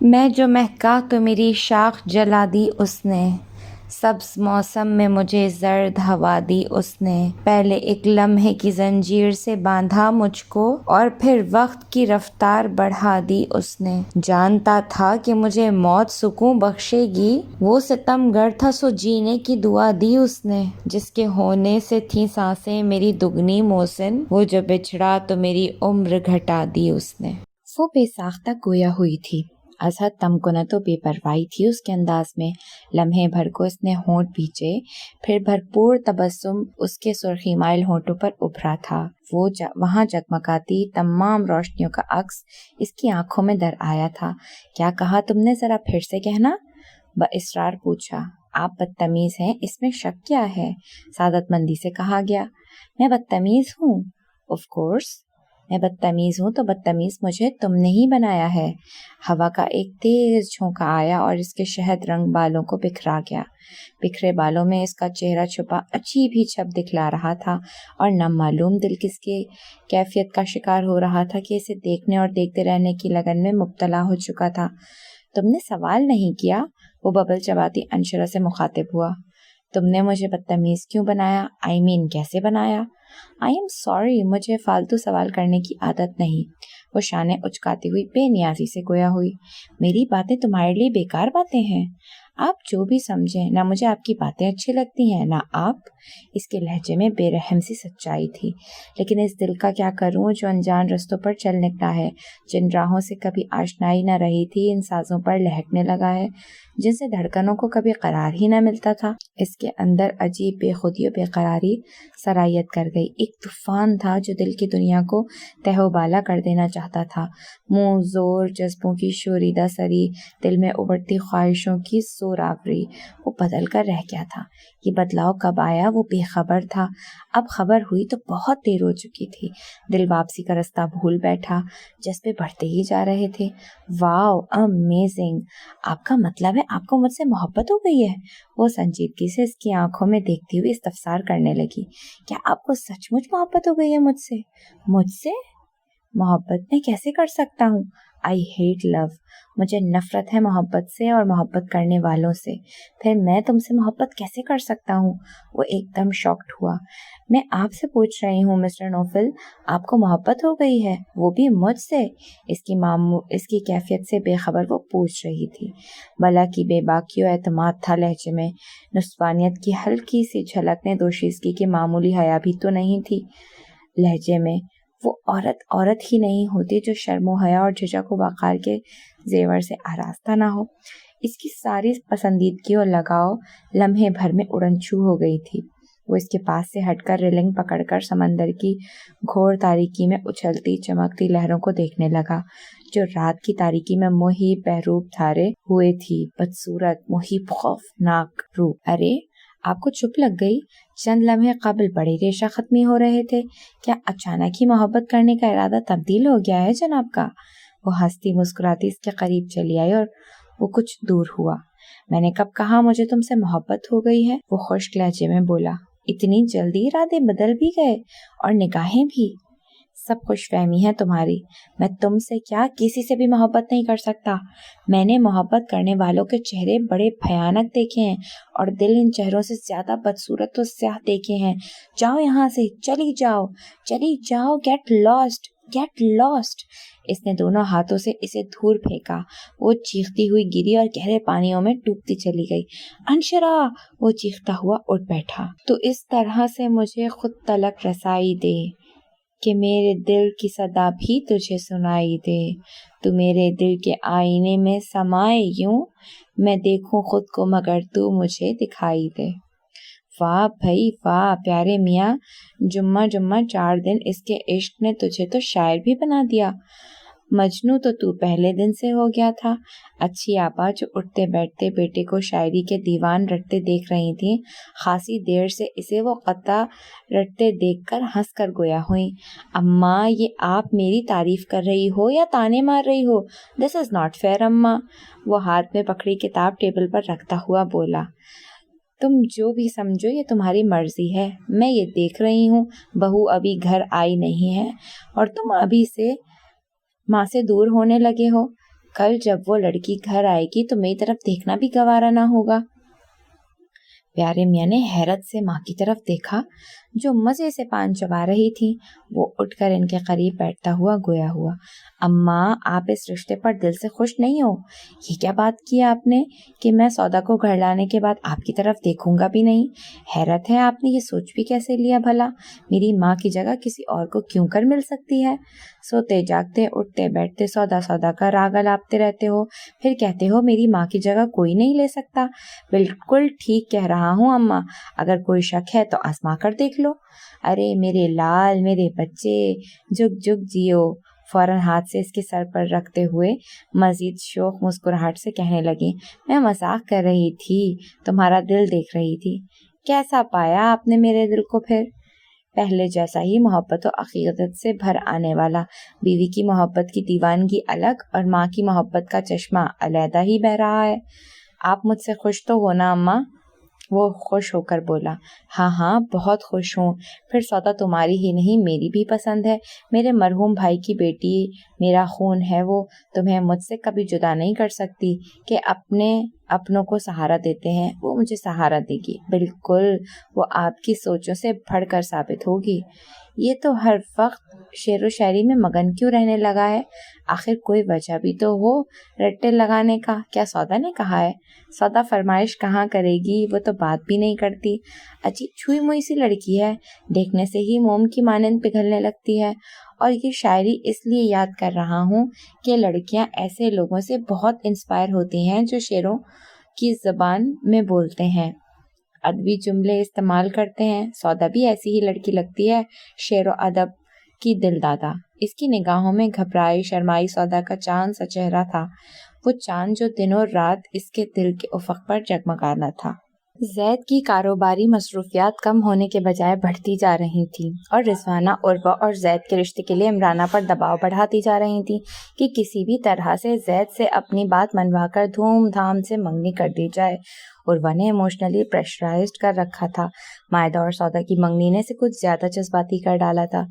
میں جو مہکا تو میری شاخ جلا دی اس نے، سبز موسم میں مجھے زرد ہوا دی اس نے، پہلے ایک لمحے کی زنجیر سے باندھا مجھ کو اور پھر وقت کی رفتار بڑھا دی اس نے۔ جانتا تھا کہ مجھے موت سکون بخشے گی، وہ ستم گر تھا سو جینے کی دعا دی اس نے، جس کے ہونے سے تھیں سانسیں میری دگنی موسن، وہ جو بچھڑا تو میری عمر گھٹا دی اس نے۔ وہ بے ساختہ گویا ہوئی تھی، ازحد تمکنت و بے پرواہی تھی اس کے انداز میں۔ لمحے بھر کو اس نے ہونٹ بھینچے، پھر بھرپور تبسم اس کے سرخی مائل ہونٹوں پر ابھرا تھا۔ وہ وہاں جگمگاتی تمام روشنیوں کا عکس اس کی آنکھوں میں در آیا تھا۔ کیا کہا تم نے، ذرا پھر سے کہنا، باصرار پوچھا۔ آپ بدتمیز ہیں، اس میں شک کیا ہے، سعادت مندی سے کہا گیا۔ میں بدتمیز ہوں؟ آف کورس میں بدتمیز ہوں، تو بدتمیز مجھے تم نے ہی بنایا ہے۔ ہوا کا ایک تیز جھونکا آیا اور اس کے شہد رنگ بالوں کو بکھرا گیا۔ بکھرے بالوں میں اس کا چہرہ چھپا عجیب ہی چھپ دکھلا رہا تھا، اور نہ معلوم دل کس کی کیفیت کا شکار ہو رہا تھا کہ اسے دیکھنے اور دیکھتے رہنے کی لگن میں مبتلا ہو چکا تھا۔ تم نے سوال نہیں کیا، وہ ببل چباتی انشرہ سے مخاطب ہوا۔ تم نے مجھے بدتمیز کیوں بنایا؟ I mean کیسے بنایا؟ I am sorry، مجھے فالتو سوال کرنے کی عادت نہیں۔ وہ شانے اچکاتی ہوئی بے نیازی سے گویا ہوئی۔ میری باتیں تمہارے لیے بیکار باتیں ہیں؟ آپ جو بھی سمجھیں، نہ مجھے آپ کی باتیں اچھی لگتی ہیں نہ آپ۔ اس کے لہجے میں بے رحم سی سچائی تھی۔ لیکن اس دل کا کیا کروں جو انجان رستوں پر چل نکلا ہے، جن راہوں سے کبھی آشنائی نہ رہی تھی ان سازوں پر لہکنے لگا ہے، جن سے دھڑکنوں کو کبھی قرار ہی نہ ملتا تھا۔ اس کے اندر عجیب بے خودی و بے قراری سرایت کر گئی۔ ایک طوفان تھا جو دل کی دنیا کو تہ و بالا کر دینا چاہتا تھا۔ منہ زور جذبوں کی شوریدہ سری، دل میں ابھرتی خواہشوں کی زور آوری، وہ بدل کر رہ گیا تھا۔ یہ بدلاؤ کب آیا وہ بے خبر تھا، اب خبر ہوئی تو بہت دیر ہو چکی تھی۔ دل واپسی کا رستہ بھول بیٹھا، جذبے بڑھتے ہی جا رہے تھے۔ واو، امیزنگ، آپ کا مطلب ہے آپ کو مجھ سے محبت ہو گئی ہے؟ وہ سنجیدگی سے اس کی آنکھوں میں دیکھتی ہوئی استفسار کرنے لگی۔ کیا آپ کو سچ مچ محبت ہو گئی ہے مجھ سے؟ مجھ سے محبت میں کیسے کر سکتا ہوں؟ I hate love، مجھے نفرت ہے محبت سے اور محبت کرنے والوں سے۔ پھر میں تم سے محبت کیسے کر سکتا ہوں؟ وہ ایک دم شاکڈ ہوا۔ میں آپ سے پوچھ رہی ہوں مسٹر نوفل، آپ کو محبت ہو گئی ہے، وہ بھی مجھ سے؟ اس کی کیفیت سے بے خبر وہ پوچھ رہی تھی۔ بلا کی بے باکی و اعتماد تھا لہجے میں، نسوانیت کی ہلکی سی جھلک نے دوشیزگی کی معمولی حیا بھی تو نہیں تھی لہجے میں۔ وہ عورت ہی نہیں ہوتی جو شرم و حیا اور جھجک و وقار کے زیور سے آراستہ نہ ہو۔ اس کی ساری پسندیدگی اور لگاؤ لمحے بھر میں اڑن چھو ہو گئی تھی۔ وہ اس کے پاس سے ہٹ کر ریلنگ پکڑ کر سمندر کی گھور تاریکی میں اچھلتی چمکتی لہروں کو دیکھنے لگا، جو رات کی تاریکی میں محیب بہروپ دھارے ہوئے تھی، بدصورت محیب خوفناک روپ۔ ارے آپ کو چپ لگ گئی؟ چند لمحے قبل بڑے ریشہ ختمی ہو رہے تھے، کیا اچانک ہی محبت کرنے کا ارادہ تبدیل ہو گیا ہے جناب کا؟ وہ ہنستی مسکراتی اس کے قریب چلی آئی اور وہ کچھ دور ہوا۔ میں نے کب کہا مجھے تم سے محبت ہو گئی ہے؟ وہ خشک لہجے میں بولا۔ اتنی جلدی ارادے بدل بھی گئے اور نگاہیں بھی؟ سب خوش فہمی ہے تمہاری، میں تم سے کیا کسی سے بھی محبت نہیں کر سکتا۔ میں نے محبت کرنے والوں کے چہرے بڑے بھیانک دیکھے ہیں اور دل ان چہروں سے زیادہ بدصورت و سیاہ دیکھے ہیں۔ جاؤ یہاں سے، چلی جاؤ، گیٹ لاسٹ۔ اس نے دونوں ہاتھوں سے اسے دور پھینکا، وہ چیختی ہوئی گری اور گہرے پانیوں میں ڈوبتی چلی گئی۔ انشرا، وہ چیختا ہوا اٹھ بیٹھا، تو اس طرح سے مجھے خود تلک رسائی دے کہ میرے دل کی صدا بھی تجھے سنائی دے، تو میرے دل کے آئینے میں سمائے یوں، میں دیکھوں خود کو مگر تو مجھے دکھائی دے۔ واہ بھائی واہ، پیارے میاں، جمعہ 4 دن اس کے عشق نے تجھے تو شاعر بھی بنا دیا۔ مجنوں تو پہلے دن سے ہو گیا تھا۔ اچھی آپا جو اٹھتے بیٹھتے بیٹے کو شاعری کے دیوان رٹتے دیکھ رہی تھیں، خاصی دیر سے اسے وہ قطع رٹتے دیکھ کر ہنس کر گویا ہوئیں۔ اماں، یہ آپ میری تعریف کر رہی ہو یا تانے مار رہی ہو؟ دس از ناٹ فیئر اماں، وہ ہاتھ میں پکڑی کتاب ٹیبل پر رکھتا ہوا بولا۔ تم جو بھی سمجھو یہ تمہاری مرضی ہے، میں یہ دیکھ رہی ہوں بہو ابھی گھر آئی نہیں ہے اور تم ابھی سے ماں سے دور ہونے لگے ہو۔ کل جب وہ لڑکی گھر آئے گی تو میری طرف دیکھنا بھی گوارا نہ ہوگا۔ پیارے میاں نے حیرت سے ماں کی طرف دیکھا جو مزے سے پان چبا رہی تھی۔ وہ اٹھ کر ان کے قریب بیٹھتا ہوا گویا ہوا، اماں آپ اس رشتے پر دل سے خوش نہیں ہو؟ یہ کیا بات کی آپ نے کہ میں سودا کو گھر لانے کے بعد آپ کی طرف دیکھوں گا بھی نہیں؟ حیرت ہے آپ نے یہ سوچ بھی کیسے لیا بھلا؟ میری ماں کی جگہ کسی اور کو کیوں کر مل سکتی ہے؟ سوتے جاگتے اٹھتے بیٹھتے سودا سودا کا راگ الاپتے رہتے ہو، پھر کہتے ہو میری ماں کی جگہ کوئی نہیں لے سکتا۔ بالکل ٹھیک کہہ رہا ہوں اماں، اگر کوئی شک ہے تو آزما کر دیکھ لو۔ ارے میرے لال، میرے بچے، جگ جگ جیو، فوراً ہاتھ سے اس کے سر پر رکھتے ہوئے مزید شوق مسکراہٹ سے کہنے لگی، میں مذاق کر رہی تھی، تمہارا دل دیکھ رہی تھی۔ کیسا پایا آپ نے میرے دل کو پھر؟ پہلے جیسا ہی محبت و عقیدت سے بھر آنے والا۔ بیوی کی محبت کی دیوانگی الگ اور ماں کی محبت کا چشمہ علیحدہ ہی بہہ رہا ہے۔ آپ مجھ سے خوش تو ہو نا اماں؟ وہ خوش ہو کر بولا، ہاں ہاں بہت خوش ہوں۔ پھر سودا تمہاری ہی نہیں میری بھی پسند ہے۔ میرے مرحوم بھائی کی بیٹی، میرا خون ہے وہ، تمہیں مجھ سے کبھی جدا نہیں کر سکتی کہ اپنوں کو سہارا دیتے ہیں، وہ مجھے سہارا دے گی۔ بالکل، وہ آپ کی سوچوں سے بڑھ کر ثابت ہوگی۔ یہ تو ہر وقت شعر و شاعری میں مگن کیوں رہنے لگا ہے؟ آخر کوئی وجہ بھی تو ہو رٹے لگانے کا۔ کیا سودا نے کہا ہے؟ سودا فرمائش کہاں کرے گی، وہ تو بات بھی نہیں کرتی۔ عجیب چھوئی موئی سی لڑکی ہے، دیکھنے سے ہی موم کی مانند پگھلنے لگتی ہے۔ اور یہ شاعری اس لیے یاد کر رہا ہوں کہ لڑکیاں ایسے لوگوں سے بہت انسپائر ہوتی ہیں جو شعروں کی زبان میں بولتے ہیں، ادبی جملے استعمال کرتے ہیں۔ سودا بھی ایسی ہی لڑکی لگتی ہے، شعر و ادب کی دل دادا۔ اس کی نگاہوں میں گھبرائی شرمائی سودا کا چاند سا چہرہ تھا، وہ چاند جو دنوں رات اس کے دل کے افق پر جگمگانا تھا۔ زید کی کاروباری مصروفیات کم ہونے کے بجائے بڑھتی جا رہی تھیں اور رضوانہ عروہ اور زید کے رشتے کے لیے عمرانہ پر دباؤ بڑھاتی جا رہی تھیں کہ کسی بھی طرح سے زید سے اپنی بات منوا کر دھوم دھام سے منگنی کر دی جائے۔ عروہ نے ایموشنلی پریشرائزڈ کر رکھا تھا، مائدہ اور سودا کی منگنی نے اسے کچھ زیادہ جذباتی کر ڈالا تھا۔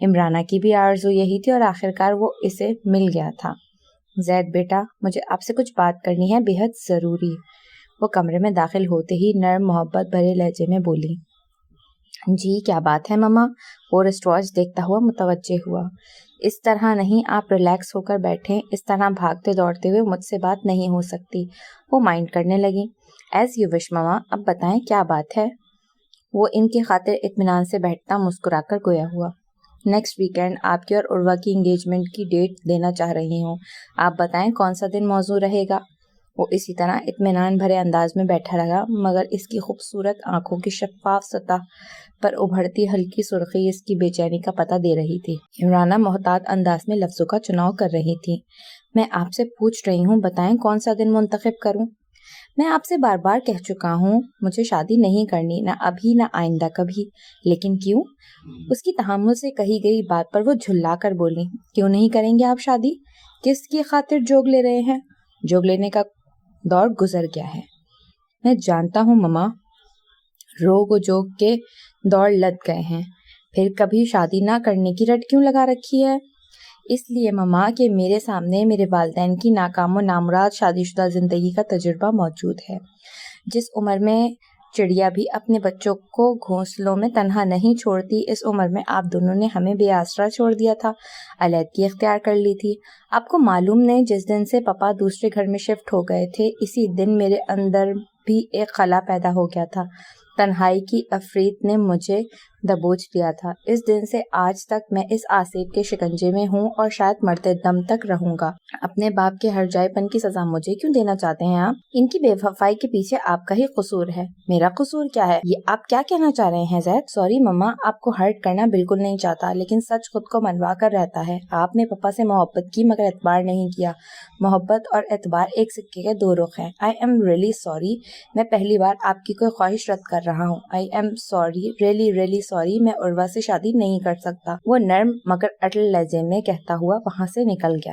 عمرانہ کی بھی آرزو یہی تھی اور آخرکار وہ اسے مل گیا تھا۔ زید بیٹا، مجھے آپ سے کچھ بات کرنی ہے، بے حد ضروری۔ وہ کمرے میں داخل ہوتے ہی نرم محبت بھرے لہجے میں بولی۔ جی کیا بات ہے ماما؟ وہ رسٹ واچ دیکھتا ہوا متوجہ ہوا۔ اس طرح نہیں، آپ ریلیکس ہو کر بیٹھیں، اس طرح بھاگتے دوڑتے ہوئے مجھ سے بات نہیں ہو سکتی۔ وہ مائنڈ کرنے لگی۔ ایز یو وش ماما، اب بتائیں کیا بات ہے؟ وہ ان کی خاطر اطمینان سے بیٹھتا مسکرا کر گویا ہوا۔ نیکسٹ ویکینڈ آپ کی اور عروہ کی انگیجمنٹ کی ڈیٹ دینا چاہ رہی ہوں، آپ بتائیں کون سا دن موزوں رہے گا؟ وہ اسی طرح اطمینان بھرے انداز میں بیٹھا رہا، مگر اس کی خوبصورت آنکھوں کی شفاف سطح پر ابھرتی ہلکی سرخی اس کی بے چینی کا پتہ دے رہی تھی۔ عمرانہ محتاط انداز میں لفظوں کا چناؤ کر رہی تھی۔ میں آپ سے پوچھ رہی ہوں، بتائیں کون سا دن منتخب کروں؟ میں آپ سے بار بار کہہ چکا ہوں مجھے شادی نہیں کرنی، نہ ابھی نہ آئندہ کبھی۔ لیکن کیوں؟ اس کی تحمل سے کہی گئی بات پر وہ جھلا کر بولی، کیوں نہیں کریں گے آپ شادی؟ کس کی خاطر جوگ لے رہے ہیں؟ جوگ لینے کا دور گزر گیا ہے۔ میں جانتا ہوں مما، روگ و جوگ کے دور لد گئے ہیں، پھر کبھی شادی نہ کرنے کی رٹ کیوں لگا رکھی ہے؟ اس لیے مما کہ میرے سامنے میرے والدین کی ناکام و نامراد شادی شدہ زندگی کا تجربہ موجود ہے۔ جس عمر میں چڑیا بھی اپنے بچوں کو گھونسلوں میں تنہا نہیں چھوڑتی، اس عمر میں آپ دونوں نے ہمیں بے آسرا چھوڑ دیا تھا، علیحدگی اختیار کر لی تھی۔ آپ کو معلوم نہیں، جس دن سے پاپا دوسرے گھر میں شفٹ ہو گئے تھے، اسی دن میرے اندر بھی ایک خلا پیدا ہو گیا تھا۔ تنہائی کی افریت نے مجھے دبوچ لیا تھا۔ اس دن سے آج تک میں اس آسیب کے شکنجے میں ہوں اور شاید مرتے دم تک رہوں گا۔ اپنے باپ کے ہر جائے پن کی سزا مجھے کیوں دینا چاہتے ہیں آپ؟ ان کی بے وفائی کے پیچھے آپ کا ہی قصور ہے۔ میرا قصور کیا ہے؟ یہ آپ کیا کہنا چاہ رہے ہیں زید؟ سوری مما، آپ کو ہرٹ کرنا بالکل نہیں چاہتا، لیکن سچ خود کو منوا کر رہتا ہے۔ آپ نے پاپا سے محبت کی مگر اعتبار نہیں کیا۔ محبت اور اعتبار ایک سکے کے دو رخ ہیں۔ آئی ایم ریئلی سوری، میں پہلی بار آپ کی کوئی خواہش رد کر رہا ہوں۔ آئی ایم سوری، ریئلی سوری، میں عروہ سے شادی نہیں کر سکتا۔ وہ نرم مگر اٹل لہجے میں کہتا ہوا وہاں سے نکل گیا۔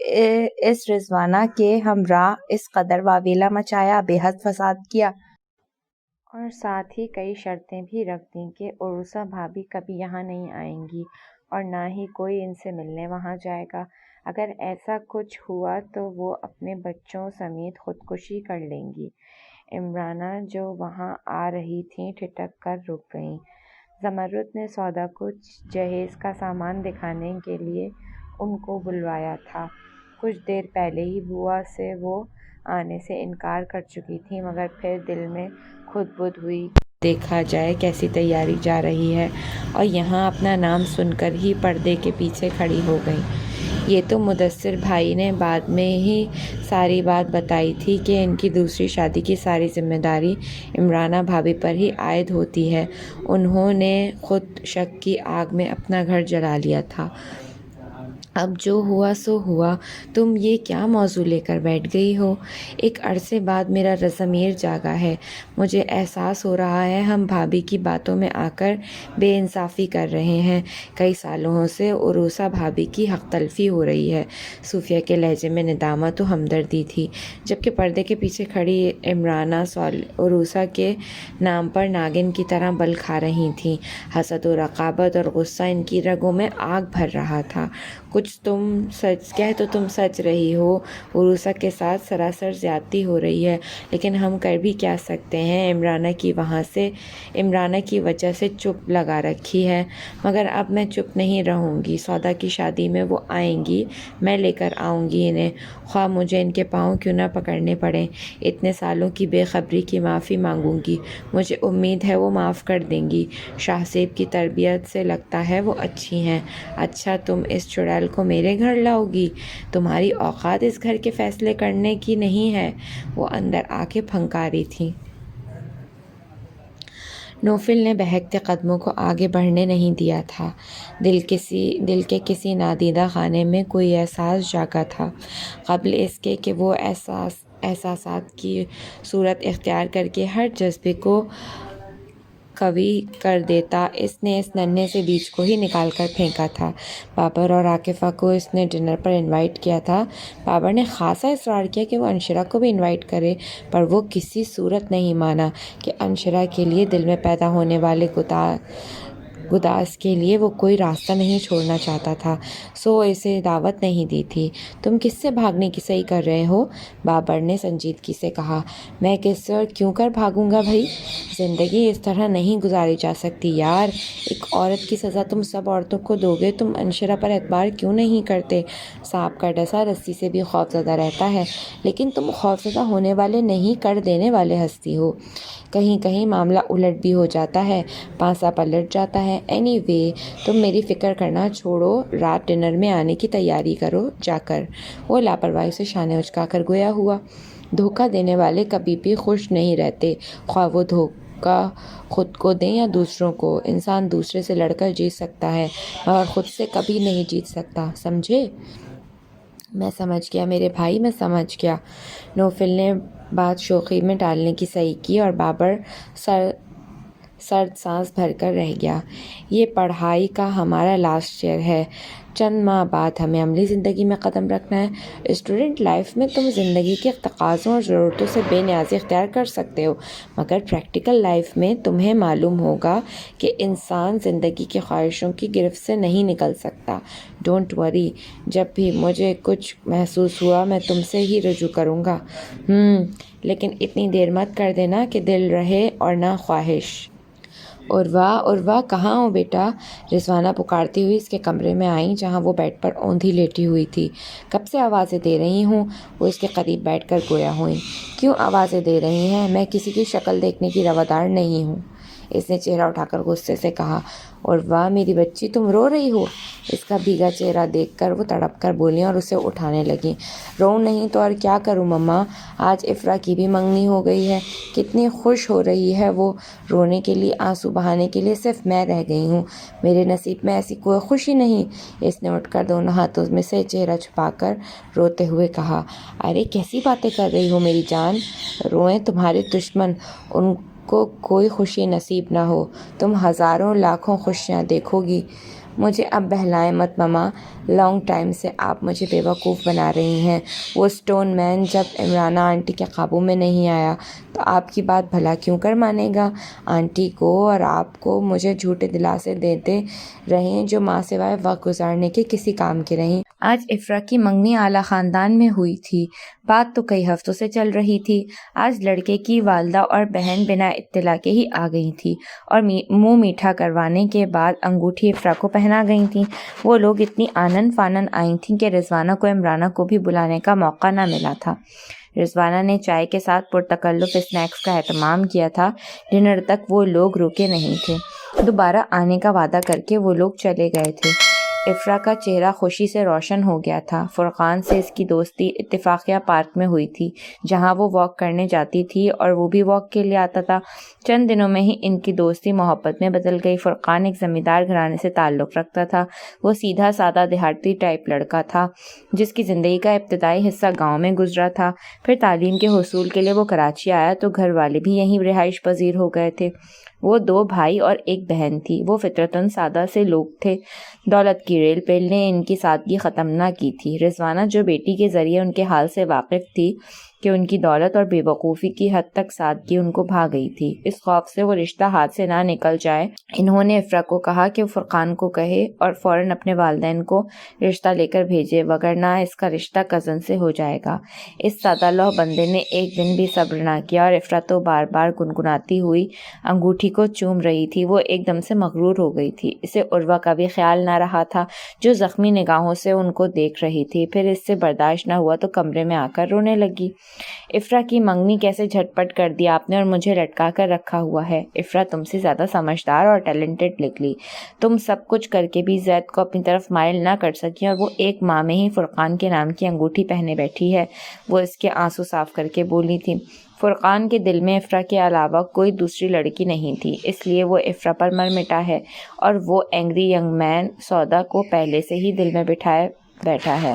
اس رضوانہ کے ہمراہ اس قدر واویلا مچایا، بے حد فساد کیا، اور ساتھ ہی کئی شرطیں بھی رکھ دیں کہ عروسہ بھابھی کبھی یہاں نہیں آئیں گی اور نہ ہی کوئی ان سے ملنے وہاں جائے گا۔ اگر ایسا کچھ ہوا تو وہ اپنے بچوں سمیت خودکشی کر لیں گی۔ عمرانہ جو وہاں آ رہی تھیں ٹھٹک کر رک گئیں۔ زمرد نے سودا کو جہیز کا سامان دکھانے کے لیے ان کو بلوایا تھا۔ کچھ دیر پہلے ہی بوا سے وہ آنے سے انکار کر چکی تھیں، مگر پھر دل میں خود بدھ ہوئی کہ دیکھا جائے کیسی تیاری جا رہی ہے، اور یہاں اپنا نام سن کر ہی پردے کے پیچھے کھڑی ہو گئیں۔ یہ تو مدثر بھائی نے بعد میں ہی ساری بات بتائی تھی کہ ان کی دوسری شادی کی ساری ذمہ داری عمرانہ بھابھی پر ہی عائد ہوتی ہے۔ انہوں نے خود شک کی آگ میں اپنا گھر جلا لیا تھا۔ اب جو ہوا سو ہوا، تم یہ کیا موضوع لے کر بیٹھ گئی ہو؟ ایک عرصے بعد میرا ضمیر جاگا ہے۔ مجھے احساس ہو رہا ہے ہم بھابھی کی باتوں میں آ کر بے انصافی کر رہے ہیں۔ کئی سالوں سے عروسہ بھابھی کی حق تلفی ہو رہی ہے۔ صوفیہ کے لہجے میں ندامت و ہمدردی تھی، جبکہ پردے کے پیچھے کھڑی عمرانہ عروسہ کے نام پر ناگن کی طرح بل کھا رہی تھیں۔ حسد و رقابت اور غصہ ان کی رگوں میں آگ بھر رہا تھا۔ کچھ تم سچ رہی ہو، عروسہ کے ساتھ سراسر زیادتی ہو رہی ہے، لیکن ہم کر بھی کیا سکتے ہیں؟ عمرانہ کی وجہ سے چپ لگا رکھی ہے، مگر اب میں چپ نہیں رہوں گی۔ سودا کی شادی میں وہ آئیں گی، میں لے کر آؤں گی انہیں، خواہ مجھے ان کے پاؤں کیوں نہ پکڑنے پڑیں۔ اتنے سالوں کی بے خبری کی معافی مانگوں گی، مجھے امید ہے وہ معاف کر دیں گی۔ شاہ زیب کی تربیت سے لگتا ہے وہ اچھی ہیں۔ اچھا، تم اس چڑیل کو میرے گھر لاؤ گی؟ تمہاری اوقات اس گھر کے فیصلے کرنے کی نہیں ہے۔ وہ اندر آ کے پھنکاری تھیں۔ نوفل نے بہکتے قدموں کو آگے بڑھنے نہیں دیا تھا۔ دل کے کسی نادیدہ خانے میں کوئی احساس جاگا تھا، قبل اس کے کہ وہ احساسات کی صورت اختیار کر کے ہر جذبے کو قوی کر دیتا۔ اس نے اس ننھے سے بیج کو ہی نکال کر پھینکا تھا۔ بابر اور عاکفہ کو اس نے ڈنر پر انوائٹ کیا تھا۔ بابر نے خاصا اصرار کیا کہ وہ انشرہ کو بھی انوائٹ کرے، پر وہ کسی صورت نہیں مانا کہ انشرہ کے لیے دل میں پیدا ہونے والے گداز کے لیے وہ کوئی راستہ نہیں چھوڑنا چاہتا تھا، سو اسے دعوت نہیں دی تھی۔ تم کس سے بھاگنے کی صحیح کر رہے ہو؟ بابر نے سنجیدگی سے کہا۔ میں کس سے اور کیوں کر بھاگوں گا بھائی؟ زندگی اس طرح نہیں گزاری جا سکتی یار۔ ایک عورت کی سزا تم سب عورتوں کو دو گے، تم انشرہ پر اعتبار کیوں نہیں کرتے؟ سانپ کا ڈسا رسی سے بھی خوفزدہ رہتا ہے، لیکن تم خوفزدہ ہونے والے نہیں، کر دینے والے ہستی ہو۔ کہیں معاملہ الٹ بھی ہو جاتا ہے، پانسا پلٹ جاتا ہے۔ اینی وے، تم میری فکر کرنا چھوڑو، رات ڈنر میں آنے کی تیاری کرو جا کر۔ وہ لاپرواہی سے شانے اچکا کر گویا ہوا۔ دھوکہ دینے والے کبھی بھی خوش نہیں رہتے، خواہ وہ دھوکہ خود کو دیں یا دوسروں کو۔ انسان دوسرے سے لڑ کر جیت سکتا ہے، مگر خود سے کبھی نہیں جیت سکتا، سمجھے؟ میں سمجھ گیا میرے بھائی، میں سمجھ گیا۔ نوفل نے بات شوخی میں ٹالنے کی صحیح کی، اور بابر سرد سانس بھر کر رہ گیا۔ یہ پڑھائی کا ہمارا لاسٹ ایئر ہے، چند ماہ بعد ہمیں عملی زندگی میں قدم رکھنا ہے۔ اسٹوڈنٹ لائف میں تم زندگی کے تقاضوں اور ضرورتوں سے بے نیازی اختیار کر سکتے ہو، مگر پریکٹیکل لائف میں تمہیں معلوم ہوگا کہ انسان زندگی کی خواہشوں کی گرفت سے نہیں نکل سکتا۔ ڈونٹ وری، جب بھی مجھے کچھ محسوس ہوا میں تم سے ہی رجوع کروں گا۔ لیکن اتنی دیر مت کر دینا کہ دل رہے اور نہ خواہش۔ عروہ کہاں ہو بیٹا؟ رضوانہ پکارتی ہوئی اس کے کمرے میں آئیں، جہاں وہ بیڈ پر اوندھی لیٹی ہوئی تھی۔ کب سے آوازیں دے رہی ہوں؟ وہ اس کے قریب بیٹھ کر گویا ہوئیں۔ کیوں آوازیں دے رہی ہیں؟ میں کسی کی شکل دیکھنے کی روادار نہیں ہوں، اس نے چہرہ اٹھا کر غصے سے کہا۔ عروہ میری بچی، تم رو رہی ہو؟ اس کا بھیگا چہرہ دیکھ کر وہ تڑپ کر بولیں اور اسے اٹھانے لگیں۔ رو نہیں تو اور کیا کروں مما، آج افرا کی بھی منگنی ہو گئی ہے، کتنی خوش ہو رہی ہے وہ، رونے کے لیے، آنسو بہانے کے لیے صرف میں رہ گئی ہوں، میرے نصیب میں ایسی کوئی خوشی نہیں۔ اس نے اٹھ کر دونوں ہاتھوں میں سے چہرہ چھپا کر روتے ہوئے کہا۔ ارے کیسی باتیں کر رہی ہو میری جان، روئیں تمہارے دشمن، ان کو کوئی خوشی نصیب نہ ہو، تم ہزاروں لاکھوں خوشیاں دیکھو گی، مجھے اب بہلائیں مت مما، لانگ ٹائم سے آپ مجھے بیوقوف بنا رہی ہیں۔ وہ اسٹون مین جب عمرانہ آنٹی کے قابو میں نہیں آیا تو آپ کی بات بھلا کیوں کر مانے گا؟ آنٹی کو اور آپ کو مجھے جھوٹے دلاسے دیتے رہیں جو ماں سوائے وقت گزارنے کے کسی کام کے نہیں۔ آج افرا کی منگنی اعلیٰ خاندان میں ہوئی تھی، بات تو کئی ہفتوں سے چل رہی تھی۔ آج لڑکے کی والدہ اور بہن بنا اطلاع کے ہی آ گئی تھی اور منہ میٹھا کروانے کے بعد انگوٹھی افرا کو پہنا گئی تھیں۔ وہ لوگ اتنی آنن فانن آئی تھیں کہ رضوانہ کو عمرانہ کو بھی بلانے کا موقع نہ ملا تھا۔ رضوانہ نے چائے کے ساتھ پرتکلف اسنیکس کا اہتمام کیا تھا۔ ڈنر تک وہ لوگ رکے نہیں تھے، دوبارہ آنے کا وعدہ کر کے وہ لوگ چلے گئے تھے۔ افرا کا چہرہ خوشی سے روشن ہو گیا تھا۔ فرقان سے اس کی دوستی اتفاقیہ پارک میں ہوئی تھی، جہاں وہ واک کرنے جاتی تھی اور وہ بھی واک کے لیے آتا تھا۔ چند دنوں میں ہی ان کی دوستی محبت میں بدل گئی۔ فرقان ایک زمیندار گھرانے سے تعلق رکھتا تھا۔ وہ سیدھا سادہ دیہاتی ٹائپ لڑکا تھا جس کی زندگی کا ابتدائی حصہ گاؤں میں گزرا تھا۔ پھر تعلیم کے حصول کے لیے وہ کراچی آیا تو گھر والے بھی یہیں رہائش پذیر ہو گئے تھے۔ وہ 2 بھائی اور 1 بہن تھی۔ وہ فطرتاً سادہ سے لوگ تھے۔ دولت کی ریل پیل نے ان کی سادگی ختم نہ کی تھی۔ رضوانہ جو بیٹی کے ذریعے ان کے حال سے واقف تھی کہ ان کی دولت اور بے وقوفی کی حد تک سادگی ان کو بھا گئی تھی، اس خوف سے وہ رشتہ ہاتھ سے نہ نکل جائے، انہوں نے افرا کو کہا کہ وہ فرقان کو کہے اور فوراً اپنے والدین کو رشتہ لے کر بھیجے، وگرنہ اس کا رشتہ کزن سے ہو جائے گا۔ اس سادہ لوح بندے نے ایک دن بھی صبر نہ کیا اور افرا تو بار بار گنگناتی ہوئی انگوٹھی کو چوم رہی تھی۔ وہ ایک دم سے مغرور ہو گئی تھی۔ اسے عروہ کا بھی خیال نہ رہا تھا جو زخمی نگاہوں سے ان کو دیکھ رہی تھی۔ پھر اس سے برداشت نہ ہوا تو کمرے میں آ کر رونے لگی۔ افرا کی منگنی کیسے جھٹ پٹ کر دی آپ نے اور مجھے لٹکا کر رکھا ہوا ہے۔ افرا تم سے زیادہ سمجھدار اور ٹیلنٹڈ نکلی۔ تم سب کچھ کر کے بھی زید کو اپنی طرف مائل نہ کر سکی اور وہ ایک ماہ میں ہی فرقان کے نام کی انگوٹھی پہنے بیٹھی ہے۔ وہ اس کے آنسو صاف کر کے بولی تھی۔ فرقان کے دل میں افرا کے علاوہ کوئی دوسری لڑکی نہیں تھی، اس لیے وہ افرا پر مر مٹا ہے اور وہ اینگری ینگ مین سودا کو پہلے سے ہی دل میں بٹھائے بیٹھا ہے۔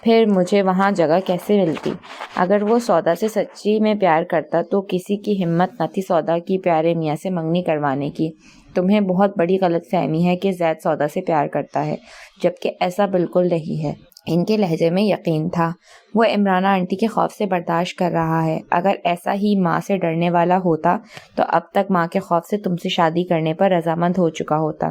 پھر مجھے وہاں جگہ کیسے ملتی؟ اگر وہ سودا سے سچی میں پیار کرتا تو کسی کی ہمت نہ تھی سودا کی پیارے میاں سے منگنی کروانے کی۔ تمہیں بہت بڑی غلط فہمی ہے کہ زید سودا سے پیار کرتا ہے، جبکہ ایسا بالکل نہیں ہے۔ ان کے لہجے میں یقین تھا۔ وہ عمرانہ آنٹی کے خوف سے برداشت کر رہا ہے۔ اگر ایسا ہی ماں سے ڈرنے والا ہوتا تو اب تک ماں کے خوف سے تم سے شادی کرنے پر رضامند ہو چکا ہوتا۔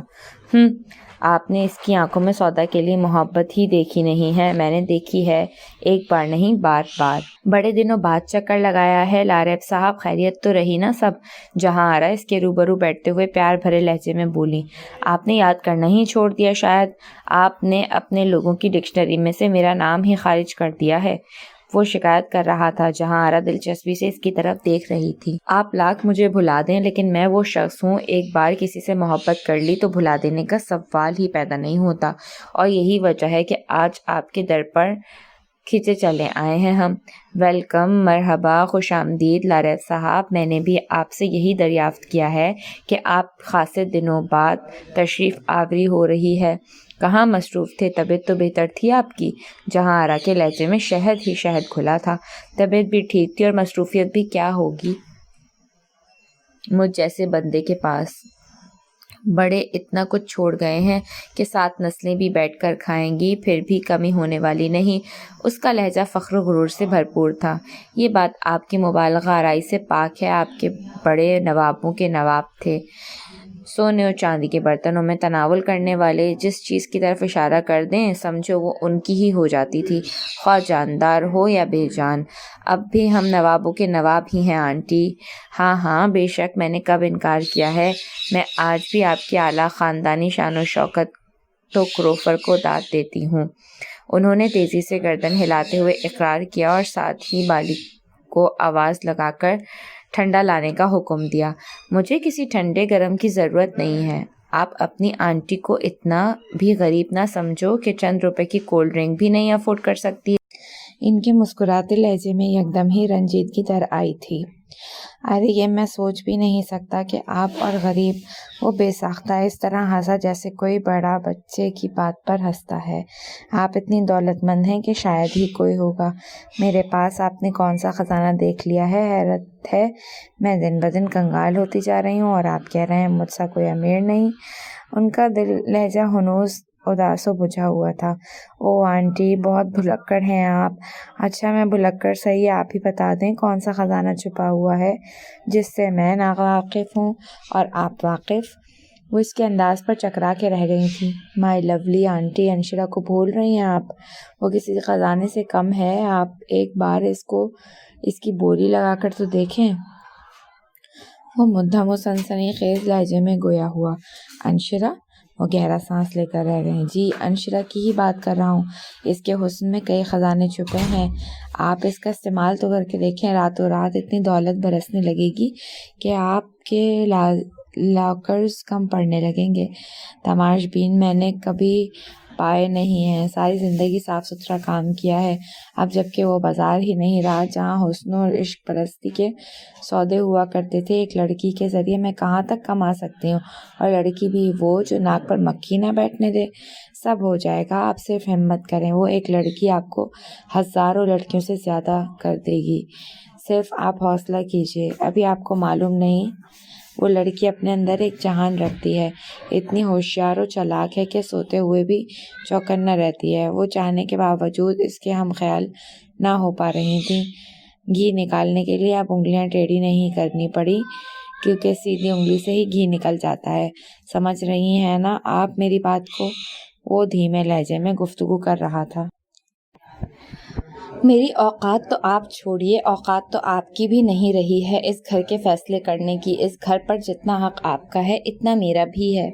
آپ نے اس کی آنکھوں میں سودا کے لیے محبت ہی دیکھی نہیں ہے۔ میں نے دیکھی ہے، ایک بار نہیں بار بار۔ بڑے دنوں بعد چکر لگایا ہے لاریب صاحب، خیریت تو رہی نا سب؟ جہاں آرا اس کے روبرو بیٹھتے ہوئے پیار بھرے لہجے میں بولی۔ آپ نے یاد کرنا ہی چھوڑ دیا شاید۔ آپ نے اپنے لوگوں کی ڈکشنری میں سے میرا نام ہی خارج کر دیا ہے، وہ شکایت کر رہا تھا، جہاں آرا دلچسپی سے اس کی طرف دیکھ رہی تھی۔ آپ لاکھ مجھے بھلا دیں لیکن میں وہ شخص ہوں، ایک بار کسی سے محبت کر لی تو بھلا دینے کا سوال ہی پیدا نہیں ہوتا، اور یہی وجہ ہے کہ آج آپ کے در پر کھینچے چلے آئے ہیں ہم۔ ویلکم، مرحبا، خوش آمدید لاریب صاحب۔ میں نے بھی آپ سے یہی دریافت کیا ہے کہ آپ خاصے دنوں بعد تشریف آوری ہو رہی ہے۔ کہاں مصروف تھے؟ طبیعت تو بہتر تھی آپ کی؟ جہاں آرا کے لہجے میں شہد ہی شہد کھلا تھا۔ طبیعت بھی ٹھیک تھی اور مصروفیت بھی کیا ہوگی مجھ جیسے بندے کے پاس۔ بڑے اتنا کچھ چھوڑ گئے ہیں کہ 7 نسلیں بھی بیٹھ کر کھائیں گی پھر بھی کمی ہونے والی نہیں۔ اس کا لہجہ فخر و غرور سے بھرپور تھا۔ یہ بات آپ کی مبالغہ آرائی سے پاک ہے۔ آپ کے بڑے نوابوں کے نواب تھے۔ سونے اور چاندی کے برتنوں میں تناول کرنے والے جس چیز کی طرف اشارہ کر دیں سمجھو وہ ان کی ہی ہو جاتی تھی، خواہ جاندار ہو یا بے جان۔ اب بھی ہم نوابوں کے نواب ہی ہیں آنٹی۔ ہاں بے شک، میں نے کب انکار کیا ہے۔ میں آج بھی آپ کی اعلیٰ خاندانی شان و شوکت تو کروفر کو داد دیتی ہوں۔ انہوں نے تیزی سے گردن ہلاتے ہوئے اقرار کیا اور ساتھ ہی بالی کو آواز لگا کر ٹھنڈا لانے کا حکم دیا۔ مجھے کسی ٹھنڈے گرم کی ضرورت نہیں ہے۔ آپ اپنی آنٹی کو اتنا بھی غریب نہ سمجھو کہ چند روپے کی کولڈ ڈرنک بھی نہیں افورڈ کر سکتی۔ ان کے مسکراتے لہجے میں یکدم ہی رنجیدگی تر آئی تھی۔ ارے یہ میں سوچ بھی نہیں سکتا کہ آپ اور غریب۔ وہ بے ساختہ اس طرح ہنسا جیسے کوئی بڑا بچے کی بات پر ہنستا ہے۔ آپ اتنی دولت مند ہیں کہ شاید ہی کوئی ہوگا میرے پاس۔ آپ نے کون سا خزانہ دیکھ لیا ہے؟ حیرت ہے میں دن بدن کنگال ہوتی جا رہی ہوں اور آپ کہہ رہے ہیں مجھ سا کوئی امیر نہیں۔ ان کا لہجہ ہنوز اداس و بجھا ہوا تھا۔ او آنٹی بہت بھلکڑ ہیں آپ۔ اچھا میں بھلکڑ صحیح، آپ ہی بتا دیں کون سا خزانہ چھپا ہوا ہے جس سے میں ناواقف ہوں اور آپ واقف؟ وہ اس کے انداز پر چکرا کے رہ گئی تھی۔ مائی لولی آنٹی، انشرا کو بھول رہی ہیں آپ؟ وہ کسی خزانے سے کم ہے۔ آپ ایک بار اس کی بولی لگا کر تو دیکھیں۔ وہ مدھم و سنسنی خیز لہجے میں گویا ہوا۔ انشرا؟ وہ گہرا سانس لے کر رہ گئیں۔ جی انشرا کی ہی بات کر رہا ہوں۔ اس کے حسن میں کئی خزانے چھپے ہیں، آپ اس کا استعمال تو کر کے دیکھیں۔ راتوں رات اتنی دولت برسنے لگے گی کہ آپ کے لاکرز کم پڑنے لگیں گے۔ تماش بین میں نے کبھی پائے نہیں ہیں، ساری زندگی صاف ستھرا کام کیا ہے۔ اب جبکہ وہ بازار ہی نہیں رہا جہاں حسن اور عشق پرستی کے سودے ہوا کرتے تھے، ایک لڑکی کے ذریعے میں کہاں تک کما سکتی ہوں، اور لڑکی بھی وہ جو ناک پر مکھی نہ بیٹھنے دے۔ سب ہو جائے گا، آپ صرف ہمت کریں۔ وہ ایک لڑکی آپ کو ہزاروں لڑکیوں سے زیادہ کر دے گی، صرف آپ حوصلہ کیجیے۔ ابھی آپ کو معلوم نہیں، وہ لڑکی اپنے اندر ایک جہان رکھتی ہے، اتنی ہوشیار و چالاک ہے کہ سوتے ہوئے بھی چوکنا رہتی ہے۔ وہ چاہنے کے باوجود اس کے ہم خیال نہ ہو پا رہی تھیں۔ گھی نکالنے کے لیے اب انگلیاں ٹیڑھی نہیں کرنی پڑی، کیونکہ سیدھی انگلی سے ہی گھی نکل جاتا ہے۔ سمجھ رہی ہیں نا آپ میری بات کو؟ وہ دھیمے لہجے میں گفتگو کر رہا تھا۔ میری اوقات تو آپ چھوڑیے، اوقات تو آپ کی بھی نہیں رہی ہے اس گھر کے فیصلے کرنے کی۔ اس گھر پر جتنا حق آپ کا ہے اتنا میرا بھی ہے۔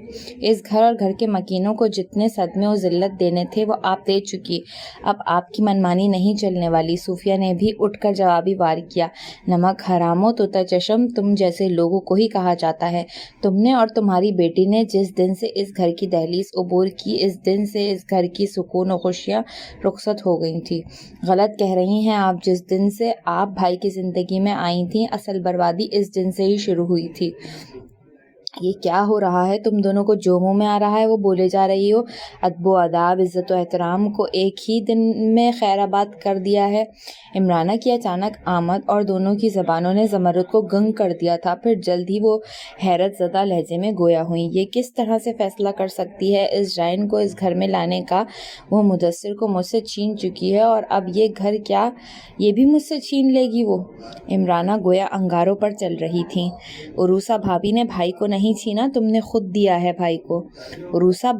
اس گھر اور گھر کے مکینوں کو جتنے صدمے و ذلت دینے تھے وہ آپ دے چکی۔ اب آپ کی منمانی نہیں چلنے والی۔ صوفیہ نے بھی اٹھ کر جوابی وار کیا۔ نمک حرام و طوطا چشم تم جیسے لوگوں کو ہی کہا جاتا ہے۔ تم نے اور تمہاری بیٹی نے جس دن سے اس گھر کی دہلیز عبور کی، اس دن سے اس گھر کی سکون و خوشیاں رخصت ہو گئی تھی۔ غلط کہہ رہی ہیں آپ، جس دن سے آپ بھائی کی زندگی میں آئی تھیں اصل بربادی اس دن سے ہی شروع ہوئی تھی۔ یہ کیا ہو رہا ہے؟ تم دونوں کو جو منہ میں آ رہا ہے وہ بولے جا رہی ہو۔ ادب و آداب، عزت و احترام کو ایک ہی دن میں خیر آباد کر دیا ہے۔ عمرانہ کی اچانک آمد اور دونوں کی زبانوں نے زمرد کو گنگ کر دیا تھا۔ پھر جلد ہی وہ حیرت زدہ لہجے میں گویا ہوئیں۔ یہ کس طرح سے فیصلہ کر سکتی ہے اس ڈائن کو اس گھر میں لانے کا؟ وہ مدثر کو مجھ سے چھین چکی ہے اور اب یہ گھر کیا یہ بھی مجھ سے چھین لے گی وہ؟ عمرانہ گویا انگاروں پر چل رہی تھیں۔ عروسہ بھابی نے بھائی کو نہیں چھینا، تم نے خود دیا ہے بھائی کو۔ عروسہ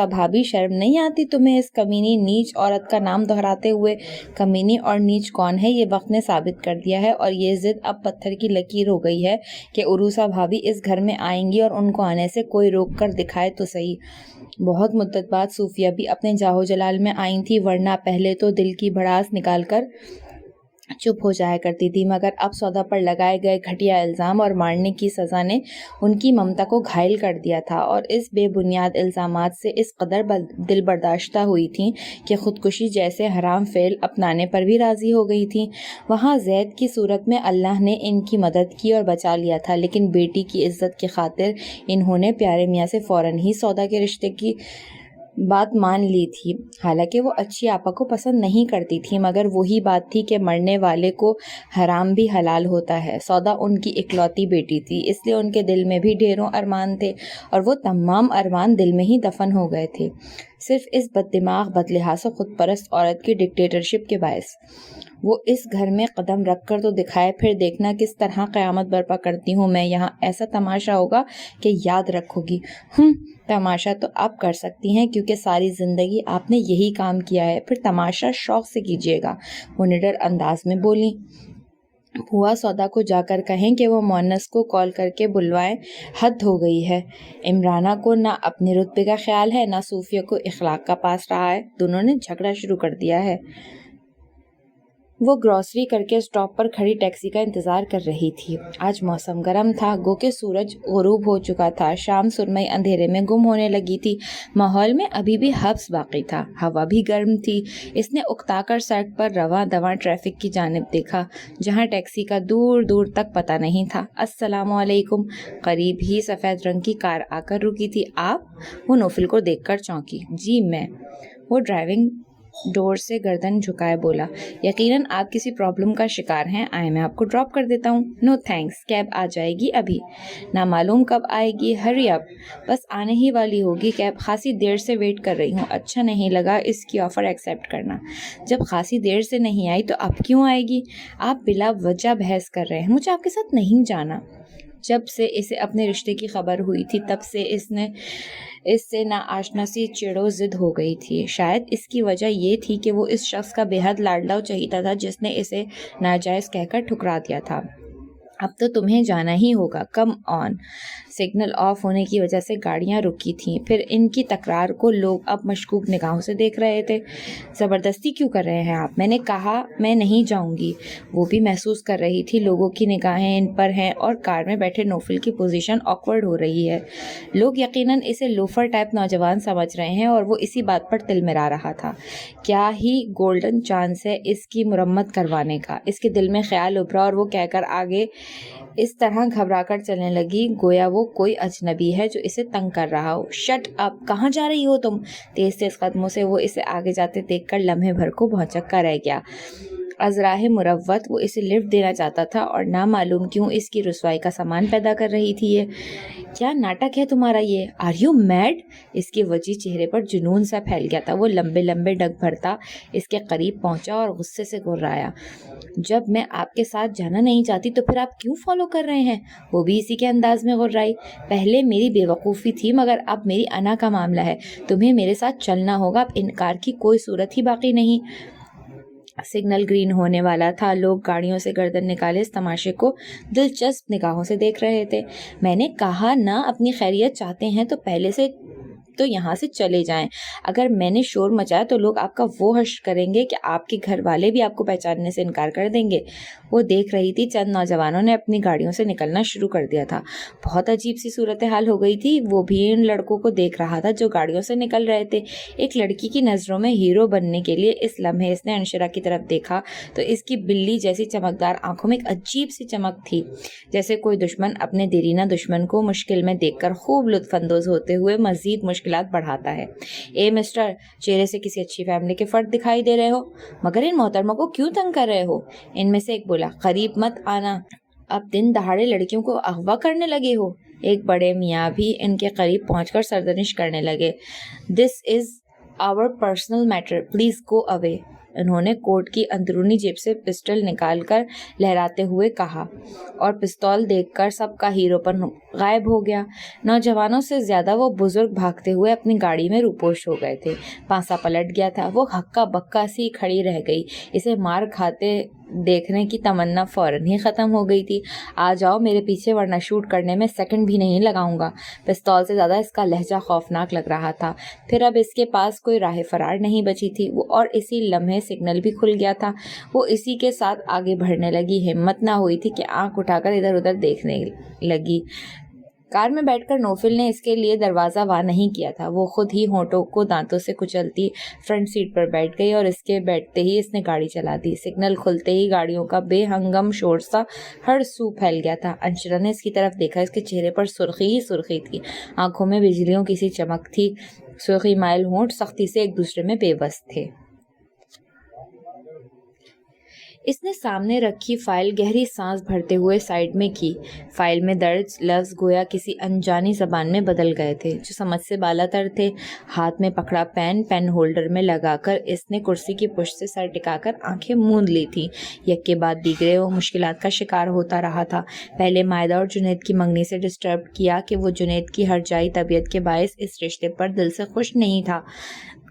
بھابی، شرم نہیں آتی تمہیں اس کمینی نیچ عورت کا نام دہراتے ہوئے؟ کمینی اور نیچ کون ہے یہ وقت نے ثابت کر دیا ہے، اور یہ ضد اب پتھر کی لکیر ہو گئی ہے کہ عروسہ بھابی اس گھر میں آئیں گی اور ان کو آنے سے کوئی روک کر دکھائے تو صحیح۔ بہت مدت بعد صوفیہ بھی اپنے جاہو جلال میں آئی تھی، ورنہ پہلے تو دل کی بھڑاس نکال کر چپ ہو جایا کرتی تھی، مگر اب سودا پر لگائے گئے گھٹیا الزام اور مارنے کی سزا نے ان کی ممتا کو گھائل کر دیا تھا، اور اس بے بنیاد الزامات سے اس قدر دل برداشتہ ہوئی تھیں کہ خودکشی جیسے حرام فعل اپنانے پر بھی راضی ہو گئی تھیں۔ وہاں زید کی صورت میں اللہ نے ان کی مدد کی اور بچا لیا تھا، لیکن بیٹی کی عزت کی خاطر انہوں نے پیارے میاں سے فوراً ہی سودا کے رشتے کی بات مان لی تھی۔ حالانکہ وہ اچھی آپا کو پسند نہیں کرتی تھی، مگر وہی بات تھی کہ مرنے والے کو حرام بھی حلال ہوتا ہے۔ سودا ان کی اکلوتی بیٹی تھی، اس لیے ان کے دل میں بھی ڈھیروں ارمان تھے، اور وہ تمام ارمان دل میں ہی دفن ہو گئے تھے، صرف اس بد دماغ، بد لحاظ و خود پرست عورت کی ڈکٹیٹرشپ کے باعث۔ وہ اس گھر میں قدم رکھ کر تو دکھائے، پھر دیکھنا کس طرح قیامت برپا کرتی ہوں میں یہاں۔ ایسا تماشا ہوگا کہ یاد رکھو گی۔ تماشا تو آپ کر سکتی ہیں کیونکہ ساری زندگی آپ نے یہی کام کیا ہے، پھر تماشا شوق سے کیجیے گا، وہ نڈر انداز میں بولی۔ بھوا سودا کو جا کر کہیں کہ وہ مونس کو کال کر کے بلوائیں، حد ہو گئی ہے۔ عمرانہ کو نہ اپنے رتبے کا خیال ہے، نہ صوفیہ کو اخلاق کا پاس رہا ہے، دونوں نے جھگڑا شروع کر دیا ہے۔ وہ گروسری کر کے اسٹاپ پر کھڑی ٹیکسی کا انتظار کر رہی تھی۔ آج موسم گرم تھا، گو کہ سورج غروب ہو چکا تھا، شام سرمئی اندھیرے میں گم ہونے لگی تھی، ماحول میں ابھی بھی حبس باقی تھا، ہوا بھی گرم تھی۔ اس نے اکتا کر سڑک پر رواں دواں ٹریفک کی جانب دیکھا جہاں ٹیکسی کا دور دور تک پتہ نہیں تھا۔ السلام علیکم۔ قریب ہی سفید رنگ کی کار آ کر رکی تھی۔ آپ؟ وہ نوفل کو دیکھ کر چونکی۔ جی میں۔ وہ ڈرائیونگ ڈور سے گردن جھکائے بولا، یقیناً آپ کسی پرابلم کا شکار ہیں، آئے میں آپ کو ڈراپ کر دیتا ہوں۔ نو تھینکس، کیب آ جائے گی ابھی۔ نامعلوم کب آئے گی، ہری اپ، بس آنے ہی والی ہوگی کیب، خاصی دیر سے ویٹ کر رہی ہوں۔ اچھا نہیں لگا اس کی آفر ایکسیپٹ کرنا، جب خاصی دیر سے نہیں آئی تو اب کیوں آئے گی؟ آپ بلا وجہ بحث کر رہے ہیں، مجھے آپ کے ساتھ نہیں جانا۔ جب سے اسے اپنے رشتے کی خبر ہوئی تھی تب سے اس سے ناآشنا سی چڑ و ضد ہو گئی تھی۔ شاید اس کی وجہ یہ تھی کہ وہ اس شخص کا بے حد لاڈلا و چہیتا تھا جس نے اسے ناجائز کہہ کر ٹھکرا دیا تھا۔ اب تو تمہیں جانا ہی ہوگا، کم آن۔ سگنل آف ہونے کی وجہ سے گاڑیاں رکی تھیں، پھر ان کی تکرار کو لوگ اب مشکوک نگاہوں سے دیکھ رہے تھے۔ زبردستی کیوں کر رہے ہیں آپ؟ میں نے کہا میں نہیں جاؤں گی۔ وہ بھی محسوس کر رہی تھی لوگوں کی نگاہیں ان پر ہیں اور کار میں بیٹھے نوفل کی پوزیشن آکورڈ ہو رہی ہے۔ لوگ یقیناً اسے لوفر ٹائپ نوجوان سمجھ رہے ہیں اور وہ اسی بات پر تل مرا رہا تھا۔ کیا ہی گولڈن چانس ہے اس کی مرمت کروانے کا؟ اس کے دل میں خیال ابھرا اور وہ کہہ کر آگے اس طرح گھبرا کر چلنے لگی گویا وہ کوئی اجنبی ہے جو اسے تنگ کر رہا ہو۔ شٹ اپ، کہاں جا رہی ہو تم؟ تیز تیز قدموں سے وہ اسے آگے جاتے دیکھ کر لمحے بھر کو بھونچکا رہ گیا۔ از راہ مروت وہ اسے لفٹ دینا چاہتا تھا اور نہ معلوم کیوں اس کی رسوائی کا سامان پیدا کر رہی تھی یہ۔ کیا ناٹک ہے تمہارا یہ؟ Are you made? اس کے وجی چہرے پر جنون سا پھیل گیا تھا۔ وہ لمبے لمبے ڈگ بھرتا اس کے قریب پہنچا اور غصے سے گھرایا، جب میں آپ کے ساتھ جانا نہیں چاہتی تو پھر آپ کیوں فالو کر رہے ہیں؟ وہ بھی اسی کے انداز میں گھرائی۔ پہلے میری بے وقوفی تھی مگر اب میری انا کا معاملہ ہے، تمہیں میرے ساتھ چلنا ہوگا، اب انکار کی کوئی صورت ہی باقی نہیں۔ سگنل گرین ہونے والا تھا، لوگ گاڑیوں سے گردن نکالے اس تماشے کو دلچسپ نگاہوں سے دیکھ رہے تھے۔ میں نے کہا نہ، اپنی خیریت چاہتے ہیں تو پہلے سے تو یہاں سے چلے جائیں۔ اگر میں نے شور مچایا تو لوگ آپ کا وہ حشر کریں گے کہ آپ کے گھر والے بھی آپ کو پہچاننے سے انکار کر دیں گے۔ وہ دیکھ رہی تھی چند نوجوانوں نے اپنی گاڑیوں سے نکلنا شروع کر دیا تھا۔ بہت عجیب سی صورتحال ہو گئی تھی۔ وہ بھی ان لڑکوں کو دیکھ رہا تھا جو گاڑیوں سے نکل رہے تھے۔ ایک لڑکی کی نظروں میں ہیرو بننے کے لیے اس لمحے اس نے انشرا کی طرف دیکھا تو اس کی بلی جیسی چمکدار آنکھوں میں ایک عجیب سی چمک تھی، جیسے کوئی دشمن اپنے دیرینہ دشمن کو مشکل میں دیکھ کر خوب لطف اندوز ہوتے ہوئے مزید مشکلات بڑھاتا ہے۔ اے مسٹر، چہرے سے کسی اچھی فیملی کے فرد دکھائی دے رہے ہو، مگر ان محترموں کو کیوں تنگ کر رہے ہو؟ ان میں سے ایک بولا، قریب مت آنا، اب دن دہاڑے لڑکیوں کو اغوا کرنے لگے ہو۔ ایک بڑے میاں بھی ان کے قریب پہنچ کر سرزنش کرنے لگے۔ دس از آور پرسنل میٹر، پلیز گو اوے۔ انہوں نے کوٹ کی اندرونی جیب سے پسٹل نکال کر لہراتے ہوئے کہا اور پستول دیکھ کر سب کا ہیرو پن غائب ہو گیا۔ نوجوانوں سے زیادہ وہ بزرگ بھاگتے ہوئے اپنی گاڑی میں روپوش ہو گئے تھے۔ پانسا پلٹ گیا تھا، وہ ہکا بکا سی کھڑی رہ گئی، اسے مار کھاتے دیکھنے کی تمنا فوراً ہی ختم ہو گئی تھی۔ آ جاؤ میرے پیچھے ورنہ شوٹ کرنے میں سیکنڈ بھی نہیں لگاؤں گا۔ پستول سے زیادہ اس کا لہجہ خوفناک لگ رہا تھا۔ پھر اب اس کے پاس کوئی راہ فرار نہیں بچی تھی، وہ اور اسی لمحے سگنل بھی کھل گیا تھا۔ وہ اسی کے ساتھ آگے بڑھنے لگی، ہمت نہ ہوئی تھی کہ آنکھ اٹھا کر ادھر ادھر دیکھنے لگی۔ کار میں بیٹھ کر نوفل نے اس کے لیے دروازہ وا نہیں کیا تھا، وہ خود ہی ہونٹوں کو دانتوں سے کچلتی فرنٹ سیٹ پر بیٹھ گئی اور اس کے بیٹھتے ہی اس نے گاڑی چلا دی۔ سگنل کھلتے ہی گاڑیوں کا بے ہنگم شور سا ہر سو پھیل گیا تھا۔ انشرا نے اس کی طرف دیکھا، اس کے چہرے پر سرخی ہی سرخی تھی، آنکھوں میں بجلیوں کی سی چمک تھی، سرخی مائل ہونٹ سختی سے ایک دوسرے میں پیوست تھے۔ اس نے سامنے رکھی فائل گہری سانس بھرتے ہوئے سائیڈ میں کی۔ فائل میں درج لفظ گویا کسی انجانی زبان میں بدل گئے تھے جو سمجھ سے بالا تر تھے۔ ہاتھ میں پکڑا پین ہولڈر میں لگا کر اس نے کرسی کی پشت سے سر ٹکا کر آنکھیں موند لی تھی۔ یک کے بعد دیگرے وہ مشکلات کا شکار ہوتا رہا تھا۔ پہلے مائدہ اور جنید کی منگنی سے ڈسٹرب کیا کہ وہ جنید کی ہر جائی طبیعت کے باعث اس رشتے پر دل سے خوش نہیں تھا۔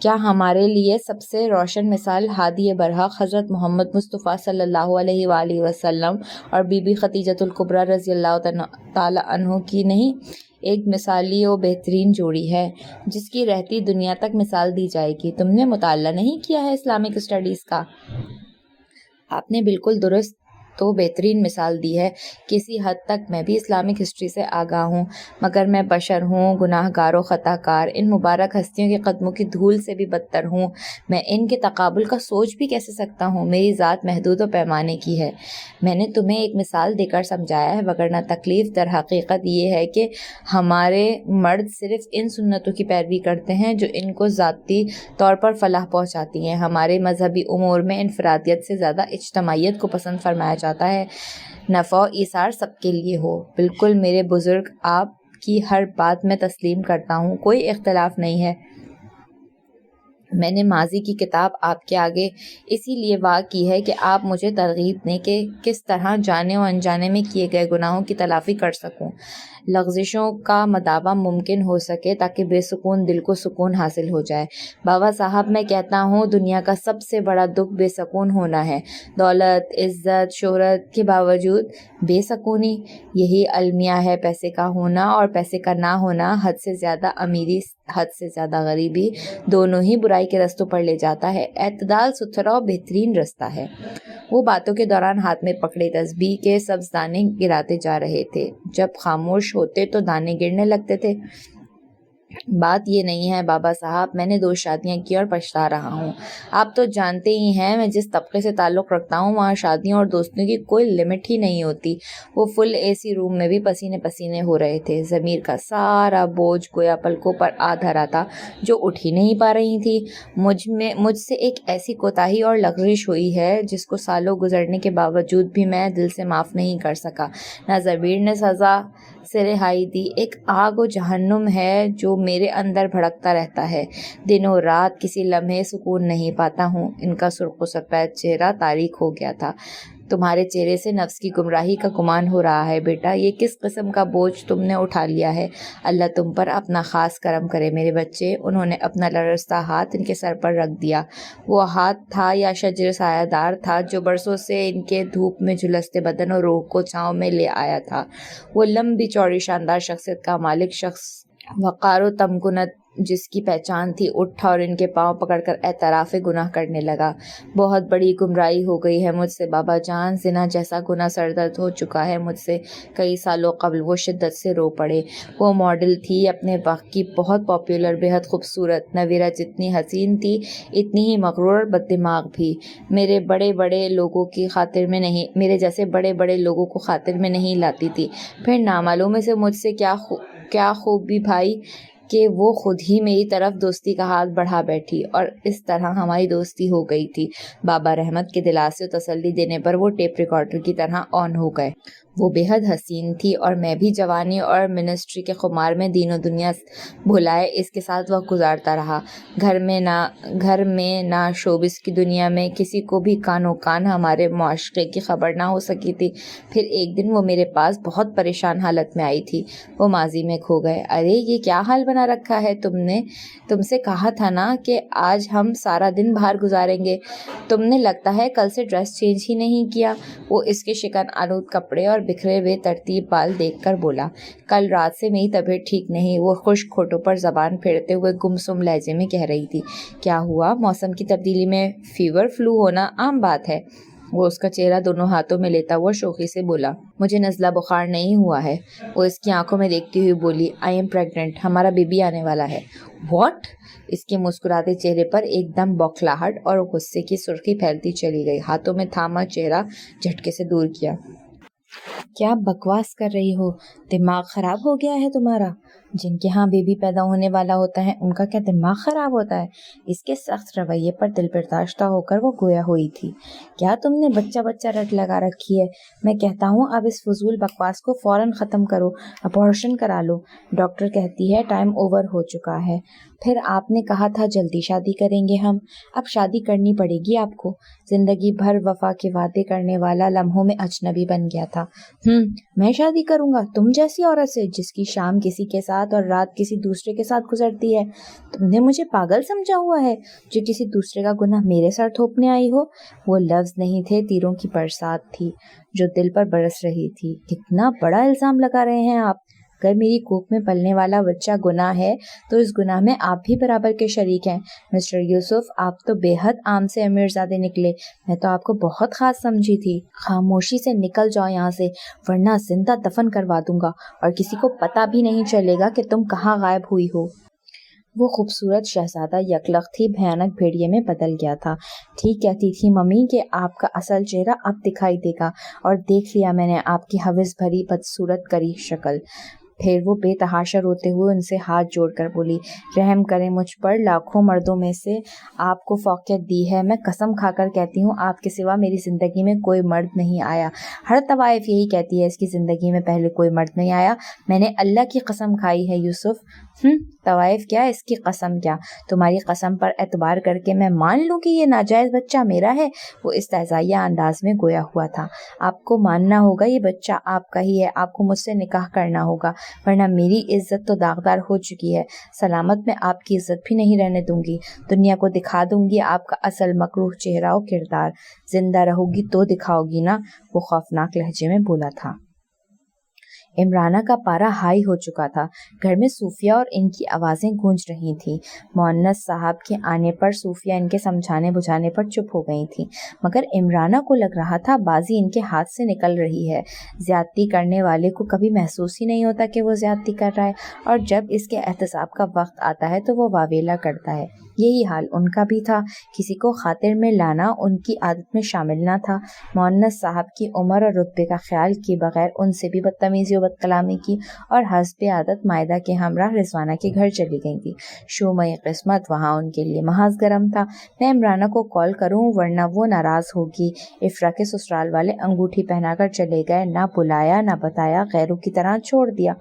کیا ہمارے لیے سب سے روشن مثال ہادی برحق حضرت محمد مصطفیٰ صلی اللہ علیہ وآلہ وسلم اور بی بی خدیجۃ الکبریٰ رضی اللہ تعالی عنہ کی نہیں؟ ایک مثالی و بہترین جوڑی ہے جس کی رہتی دنیا تک مثال دی جائے گی۔ تم نے مطالعہ نہیں کیا ہے اسلامک اسٹڈیز کا؟ آپ نے بالکل درست تو بہترین مثال دی ہے۔ کسی حد تک میں بھی اسلامک ہسٹری سے آگاہ ہوں، مگر میں بشر ہوں، گناہ گار و خطا کار، ان مبارک ہستیوں کے قدموں کی دھول سے بھی بدتر ہوں۔ میں ان کے تقابل کا سوچ بھی کیسے سکتا ہوں؟ میری ذات محدود و پیمانے کی ہے۔ میں نے تمہیں ایک مثال دے کر سمجھایا ہے، وگرنہ تکلیف در حقیقت یہ ہے کہ ہمارے مرد صرف ان سنتوں کی پیروی کرتے ہیں جو ان کو ذاتی طور پر فلاح پہنچاتی ہیں۔ ہمارے مذہبی امور میں انفرادیت سے زیادہ اجتماعیت کو پسند فرمایا جاتا ہے، نفع و ایثار سب کے لیے ہو۔ بالکل میرے بزرگ، آپ کی ہر بات میں تسلیم کرتا ہوں، کوئی اختلاف نہیں ہے۔ میں نے ماضی کی کتاب آپ کے آگے اسی لیے واقع کی ہے کہ آپ مجھے ترغیب دیں کہ کس طرح جانے و انجانے میں کیے گئے گناہوں کی تلافی کر سکوں، لغزشوں کا مداوع ممکن ہو سکے تاکہ بے سکون دل کو سکون حاصل ہو جائے۔ بابا صاحب، میں کہتا ہوں دنیا کا سب سے بڑا دکھ بے سکون ہونا ہے۔ دولت، عزت، شہرت کے باوجود بے سکونی، یہی المیہ ہے پیسے کا ہونا اور پیسے کا نہ ہونا۔ حد سے زیادہ امیری، حد سے زیادہ غریبی، دونوں ہی برائی کے رستوں پر لے جاتا ہے۔ اعتدال ستھرا اور بہترین رستہ ہے۔ وہ باتوں کے دوران ہاتھ میں پکڑے تسبیح کے سبز دانے گراتے جا رہے تھے۔ جب خاموش ہوتے تو دانے گرنے لگتے تھے۔ بات یہ نہیں ہے بابا صاحب، میں نے 2 شادیاں کی اور پچھتا رہا ہوں۔ آپ تو جانتے ہی ہیں میں جس طبقے سے تعلق رکھتا ہوں، وہاں شادیوں اور دوستوں کی کوئی لمٹ ہی نہیں ہوتی۔ وہ فل اے سی روم میں بھی پسینے پسینے ہو رہے تھے۔ ضمیر کا سارا بوجھ گویا پلکوں پر آ دھرا تھا جو اٹھ ہی نہیں پا رہی تھی۔ مجھ سے ایک ایسی کوتاہی اور لغزش ہوئی ہے جس کو سالوں گزرنے کے باوجود بھی میں دل سے معاف نہیں کر سکا۔ نہ ضمیر نے سزا سے رہائی دی۔ ایک آگ و جہنم ہے جو میرے اندر بھڑکتا رہتا ہے۔ دن و رات کسی لمحے سکون نہیں پاتا ہوں۔ ان کا سرخ و سفید چہرہ تاریک ہو گیا تھا۔ تمہارے چہرے سے نفس کی گمراہی کا گمان ہو رہا ہے بیٹا۔ یہ کس قسم کا بوجھ تم نے اٹھا لیا ہے؟ اللہ تم پر اپنا خاص کرم کرے میرے بچے۔ انہوں نے اپنا لرزتا ہاتھ ان کے سر پر رکھ دیا۔ وہ ہاتھ تھا یا شجر سایہ دار تھا جو برسوں سے ان کے دھوپ میں جھلستے بدن اور روح کو چھاؤں میں لے آیا تھا۔ وہ لمبی چوڑی شاندار شخصیت کا مالک شخص، وقار و تمکنت جس کی پہچان تھی، اٹھا اور ان کے پاؤں پکڑ کر اعتراف گناہ کرنے لگا۔ بہت بڑی گمراہی ہو گئی ہے مجھ سے بابا جان۔ زنا جیسا گناہ سردرد ہو چکا ہے مجھ سے۔ کئی سالوں قبل وہ شدت سے رو پڑے۔ وہ ماڈل تھی اپنے وقت کی، بہت پاپولر، بہت خوبصورت۔ نویرہ جتنی حسین تھی اتنی ہی مغرور اور بد دماغ بھی۔ میرے جیسے بڑے بڑے لوگوں کو خاطر میں نہیں لاتی تھی۔ پھر نامعلوم سے مجھ سے کیا خوبی بھائی کہ وہ خود ہی میری طرف دوستی کا ہاتھ بڑھا بیٹھی اور اس طرح ہماری دوستی ہو گئی تھی۔ بابا رحمت کے دلاسے و تسلی دینے پر وہ ٹیپ ریکارڈر کی طرح آن ہو گئے۔ وہ بے حد حسین تھی اور میں بھی جوانی اور منسٹری کے خمار میں دین و دنیا بھلائے اس کے ساتھ وقت گزارتا رہا۔ گھر میں نہ شوبز کی دنیا میں کسی کو بھی کانوں کان ہمارے معاشرے کی خبر نہ ہو سکی تھی۔ پھر ایک دن وہ میرے پاس بہت پریشان حالت میں آئی تھی۔ وہ ماضی میں کھو گئے۔ ارے یہ کیا حال بنا رکھا ہے تم سے کہا تھا نا کہ آج ہم سارا دن باہر گزاریں گے۔ تم نے لگتا ہے کل سے ڈریس چینج ہی نہیں کیا۔ وہ اس کے شکن آلود کپڑے اور بکھرے ہوئے ترتیب بال دیکھ کر بولا۔ کل رات سے میری طبیعت ٹھیک نہیں۔ وہ خشک ہونٹوں پر زبان پھیرتے ہوئے گمسم لہجے میں کہہ رہی تھی۔ کیا ہوا؟ موسم کی تبدیلی میں فیور فلو ہونا عام بات ہے۔ وہ اس کا چہرہ دونوں ہاتھوں میں لیتا ہوا شوخی سے بولا۔ مجھے نزلہ بخار نہیں ہوا ہے۔ وہ اس کی آنکھوں میں دیکھتی ہوئی بولی۔ آئی ایم پریگننٹ، ہمارا بیبی آنے والا ہے۔ واٹ؟ اس کے مسکراتے چہرے پر ایک دم بوکھلاہٹ اور غصے کی سرخی پھیلتی چلی گئی۔ ہاتھوں میں تھاما چہرہ جھٹکے سے دور کیا۔ کیا بکواس کر رہی ہو؟ دماغ خراب ہو گیا ہے تمہارا؟ جن کے ہاں بیبی پیدا ہونے والا ہوتا ہے ان کا کیا دماغ خراب ہوتا ہے؟ اس کے سخت رویے پر دل برداشتہ ہو کر وہ گویا ہوئی تھی۔ کیا تم نے بچہ رٹ لگا رکھی ہے؟ میں کہتا ہوں اب اس فضول بکواس کو فوراً ختم کرو، ابارشن کرا لو۔ ڈاکٹر کہتی ہے ٹائم اوور ہو چکا ہے۔ پھر آپ نے کہا تھا جلدی شادی کریں گے ہم۔ اب شادی کرنی پڑے گی آپ کو۔ زندگی بھر وفا کے وعدے کرنے والا لمحوں میں اجنبی بن گیا تھا۔ میں شادی کروں گا تم جیسی عورت سے جس کی شام کسی کے ساتھ اور رات کسی دوسرے کے ساتھ گزرتی ہے؟ تم نے مجھے پاگل سمجھا ہوا ہے جو کسی دوسرے کا گناہ میرے سر تھوپنے آئی ہو؟ وہ لفظ نہیں تھے، تیروں کی برسات تھی جو دل پر برس رہی تھی۔ کتنا بڑا الزام لگا رہے ہیں آپ! اگر میری کوکھ میں پلنے والا بچہ گناہ ہے تو اس گناہ میں آپ بھی برابر کے شریک ہیں۔ مسٹر یوسف، آپ تو بے حد عام سے امیرزادے نکلے، میں تو آپ کو بہت خاص سمجھی تھی۔ خاموشی سے نکل جاؤ یہاں سے ورنہ زندہ دفن کروا دوں گا اور کسی کو پتہ بھی نہیں چلے گا کہ تم کہاں غائب ہوئی ہو۔ وہ خوبصورت شہزادہ یکلخت ہی بھیانک بھیڑیے میں بدل گیا تھا۔ ٹھیک کہتی تھی ممی کہ آپ کا اصل چہرہ اب دکھائی دے گا، اور دیکھ لیا میں نے آپ کی حوث بھری بدصورت کری شکل۔ پھر وہ بے تحاشا روتے ہوئے ان سے ہاتھ جوڑ کر بولی، رحم کریں مجھ پر، لاکھوں مردوں میں سے آپ کو فوقیت دی ہے، میں قسم کھا کر کہتی ہوں آپ کے سوا میری زندگی میں کوئی مرد نہیں آیا۔ ہر طوائف یہی کہتی ہے اس کی زندگی میں پہلے کوئی مرد نہیں آیا، میں نے اللہ کی قسم کھائی ہے یوسف۔ طوائف کیا، اس کی قسم کیا، تمہاری قسم پر اعتبار کر کے میں مان لوں کہ یہ ناجائز بچہ میرا ہے؟ وہ استہزائیہ انداز میں گویا ہوا تھا۔ آپ کو ماننا ہوگا یہ بچہ آپ کا ہی ہے، آپ کو مجھ سے نکاح کرنا ہوگا، ورنہ میری عزت تو داغدار ہو چکی ہے، سلامت میں آپ کی عزت بھی نہیں رہنے دوں گی، دنیا کو دکھا دوں گی آپ کا اصل مکروہ چہرہ و کردار، زندہ رہو گی تو دکھاؤ گی نا، وہ خوفناک لہجے میں بولا تھا۔ عمرانہ کا پارا ہائی ہو چکا تھا، گھر میں صوفیہ اور ان کی آوازیں گونج رہی تھیں۔ مؤنس صاحب کے آنے پر صوفیہ ان کے سمجھانے بجھانے پر چپ ہو گئی تھیں، مگر عمرانہ کو لگ رہا تھا بازی ان کے ہاتھ سے نکل رہی ہے۔ زیادتی کرنے والے کو کبھی محسوس ہی نہیں ہوتا کہ وہ زیادتی کر رہا ہے، اور جب اس کے احتساب کا وقت آتا ہے تو وہ واویلا کرتا ہے۔ یہی حال ان کا بھی تھا، کسی کو خاطر میں لانا ان کی عادت میں شامل نہ تھا۔ مؤنس صاحب کی عمر اور رتبے کا خیال کیے بغیر ان سے بھی بدتمیزی و بد کلامی کی، اور حسب عادت مائدہ کے ہمراہ رضوانہ کے گھر چلی گئی تھی۔ شومئی قسمت وہاں ان کے لیے محض گرم تھا۔ میں عمرانہ کو کال کروں ورنہ وہ ناراض ہوگی۔ افرا کے سسرال والے انگوٹھی پہنا کر چلے گئے، نہ بلایا نہ بتایا، غیروں کی طرح چھوڑ دیا۔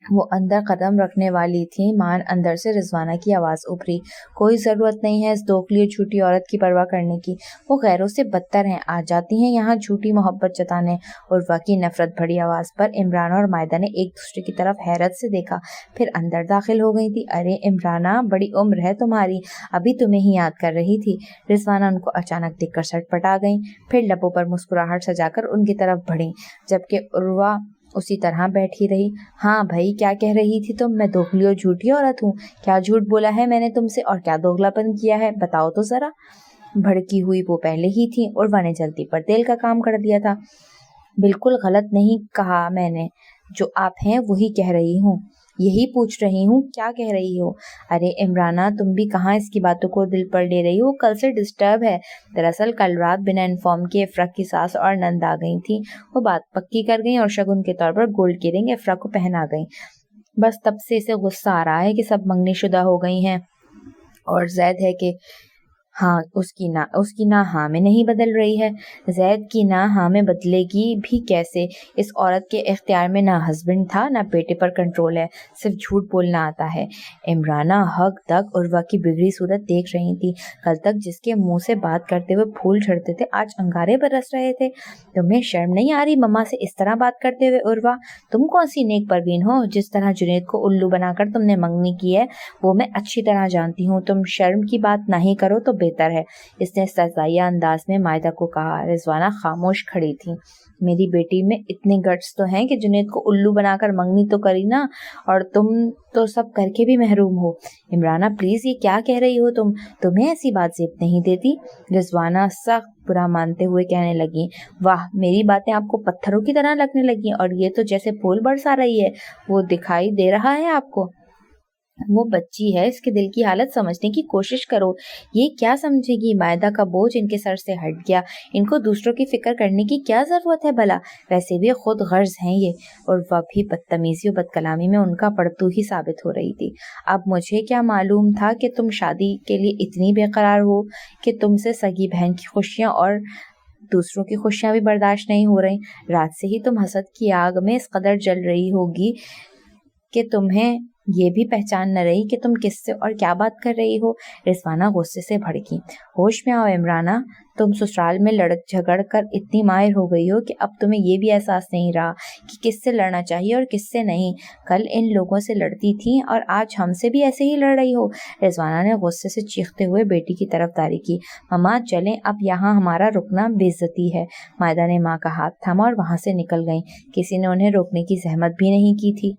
وہ اندر قدم رکھنے والی تھیں، مان اندر سے رضوانہ کی آواز ابھری، کوئی ضرورت نہیں ہے اس دوکھلی اور جھوٹی عورت کی پرواہ کرنے کی، وہ غیروں سے بدتر ہیں، آ جاتی ہیں یہاں جھوٹی محبت جتانے۔ عروہ کی نفرت بھری آواز پر عمرانہ اور مائدہ نے ایک دوسرے کی طرف حیرت سے دیکھا، پھر اندر داخل ہو گئی تھی۔ ارے عمرانہ، بڑی عمر ہے تمہاری، ابھی تمہیں ہی یاد کر رہی تھی۔ رضوانہ ان کو اچانک دیکھ کر سٹ پٹا گئیں، پھر لبوں پر مسکراہٹ سجا کر ان کی طرف بڑھیں، جبکہ عروہ اسی طرح بیٹھی رہی۔ ہاں بھائی، کیا کہہ رہی تھی تم؟ میں دوگلی اور جھوٹی عورت ہوں؟ کیا جھوٹ بولا ہے میں نے تم سے، اور کیا دوگلا پن کیا ہے، بتاؤ تو ذرا۔ بھڑکی ہوئی وہ پہلے ہی تھی، عروہ نے جلدی پر تیل کا کام کر دیا تھا۔ بالکل غلط نہیں کہا میں نے، جو آپ ہیں وہی کہہ رہی ہوں، یہی پوچھ رہی ہوں کیا کہہ رہی ہو۔ ارے عمرانہ، تم بھی کہاں اس کی باتوں کو دل پر لے رہی ہو، کل سے ڈسٹرب ہے۔ دراصل کل رات بنا انفارم کے افرا کی ساس اور نند آ گئی تھی، وہ بات پکی کر گئیں اور شگن کے طور پر گولڈ کی رنگ افرا کو پہنا گئیں۔ بس تب سے اسے غصہ آ رہا ہے کہ سب منگنی شدہ ہو گئی ہیں، اور زید ہے کہ ہاں اس کی نہ ہاں میں نہیں بدل رہی ہے۔ زید کی نہ ہاں میں بدلے گی بھی کیسے؟ اس عورت کے اختیار میں نہ ہسبینڈ تھا نہ بیٹے پر کنٹرول ہے، صرف جھوٹ بولنا آتا ہے۔ عمرانہ حق تک عروہ کی بگڑی صورت دیکھ رہی تھی۔ کل تک جس کے منہ سے بات کرتے ہوئے پھول جھڑتے تھے آج انگارے برس رہے تھے۔ تمہیں شرم نہیں آ رہی مما سے اس طرح بات کرتے ہوئے عروہ؟ تم کون سی نیک پروین ہو؟ جس طرح جنید کو الو بنا کر تم نے منگنی کی ہے وہ میں اچھی طرح جانتی ہوں، تم شرم کی بات نہیں کرو تو بہتر ہے، اس نے استہزائیہ انداز میں مائدہ کو کہا۔ رضوانہ خاموش کھڑی تھی۔ میری بیٹی میں اتنے گٹس تو ہیں کہ جنید کو الو بنا کر منگنی تو کری نا، اور تم تو سب کر کے بھی محروم ہو۔ عمرانہ پلیز، یہ کیا کہہ رہی ہو تم؟ تمہیں ایسی بات زیب نہیں دیتی؟ رضوانہ سخت برا مانتے ہوئے کہنے لگی، واہ میری باتیں آپ کو پتھروں کی طرح لگنے لگی، اور یہ تو جیسے پھول برسا رہی ہے، وہ دکھائی دے رہا ہے آپ کو؟ وہ بچی ہے، اس کے دل کی حالت سمجھنے کی کوشش کرو، یہ کیا سمجھے گی؟ مائدہ کا بوجھ ان کے سر سے ہٹ گیا، ان کو دوسروں کی فکر کرنے کی کیا ضرورت ہے بھلا؟ ویسے بھی خود غرض ہیں یہ، اور وہ بھی بدتمیزی و بد کلامی میں ان کا پڑتو ہی ثابت ہو رہی تھی۔ اب مجھے کیا معلوم تھا کہ تم شادی کے لیے اتنی بے قرار ہو کہ تم سے سگی بہن کی خوشیاں اور دوسروں کی خوشیاں بھی برداشت نہیں ہو رہی۔ رات سے ہی تم حسد کی آگ میں اس قدر جل رہی ہوگی کہ تمہیں یہ بھی پہچان نہ رہی کہ تم کس سے اور کیا بات کر رہی ہو۔ رضوانہ غصے سے بھڑکی۔ ہوش میں آؤ عمرانہ، تم سسرال میں لڑ جھگڑ کر اتنی ماہر ہو گئی ہو کہ اب تمہیں یہ بھی احساس نہیں رہا کہ کس سے لڑنا چاہیے اور کس سے نہیں۔ کل ان لوگوں سے لڑتی تھی اور آج ہم سے بھی ایسے ہی لڑ رہی ہو۔ رضوانہ نے غصے سے چیختے ہوئے بیٹی کی طرف داری کی۔ ماما چلیں، اب یہاں ہمارا رکنا بے عزتی ہے۔ مائدہ نے ماں کا ہاتھ تھاما اور وہاں سے نکل گئیں۔ کسی نے انہیں روکنے کی زحمت بھی نہیں کی تھی۔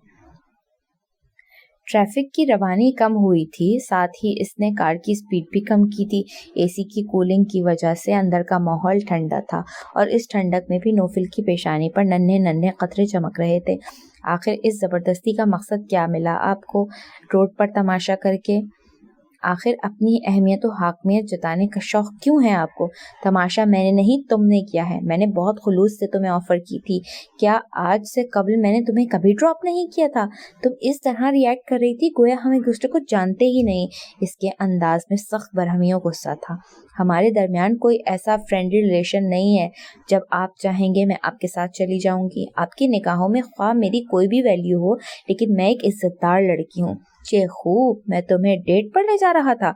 ٹریفک کی روانی کم ہوئی تھی، ساتھ ہی اس نے کار کی سپیڈ بھی کم کی تھی۔ اے سی کی کولنگ کی وجہ سے اندر کا ماحول ٹھنڈا تھا اور اس ٹھنڈک میں بھی نوفل کی پیشانی پر ننھے ننھے قطرے چمک رہے تھے۔ آخر اس زبردستی کا مقصد کیا ملا آپ کو روڈ پر تماشا کر کے؟ آخر اپنی اہمیت و حاکمیت جتانے کا شوق کیوں ہے آپ کو؟ تماشا میں نے نہیں، تم نے کیا ہے۔ میں نے بہت خلوص سے تمہیں آفر کی تھی۔ کیا آج سے قبل میں نے تمہیں کبھی ڈراپ نہیں کیا تھا؟ تم اس طرح ریئیکٹ کر رہی تھی گویا ہم ایک دوسرے کو جانتے ہی نہیں۔ اس کے انداز میں سخت برہمی و غصہ تھا۔ ہمارے درمیان کوئی ایسا فرینڈلی ریلیشن نہیں ہے۔ جب آپ چاہیں گے میں آپ کے ساتھ چلی جاؤں گی۔ آپ کی نگاہوں میں خواہ میری کوئی بھی ویلیو ہو، لیکن میں ایک عزت دار لڑکی ہوں۔ چے خوب، میں تمہیں ڈیٹ پر لے جا رہا تھا۔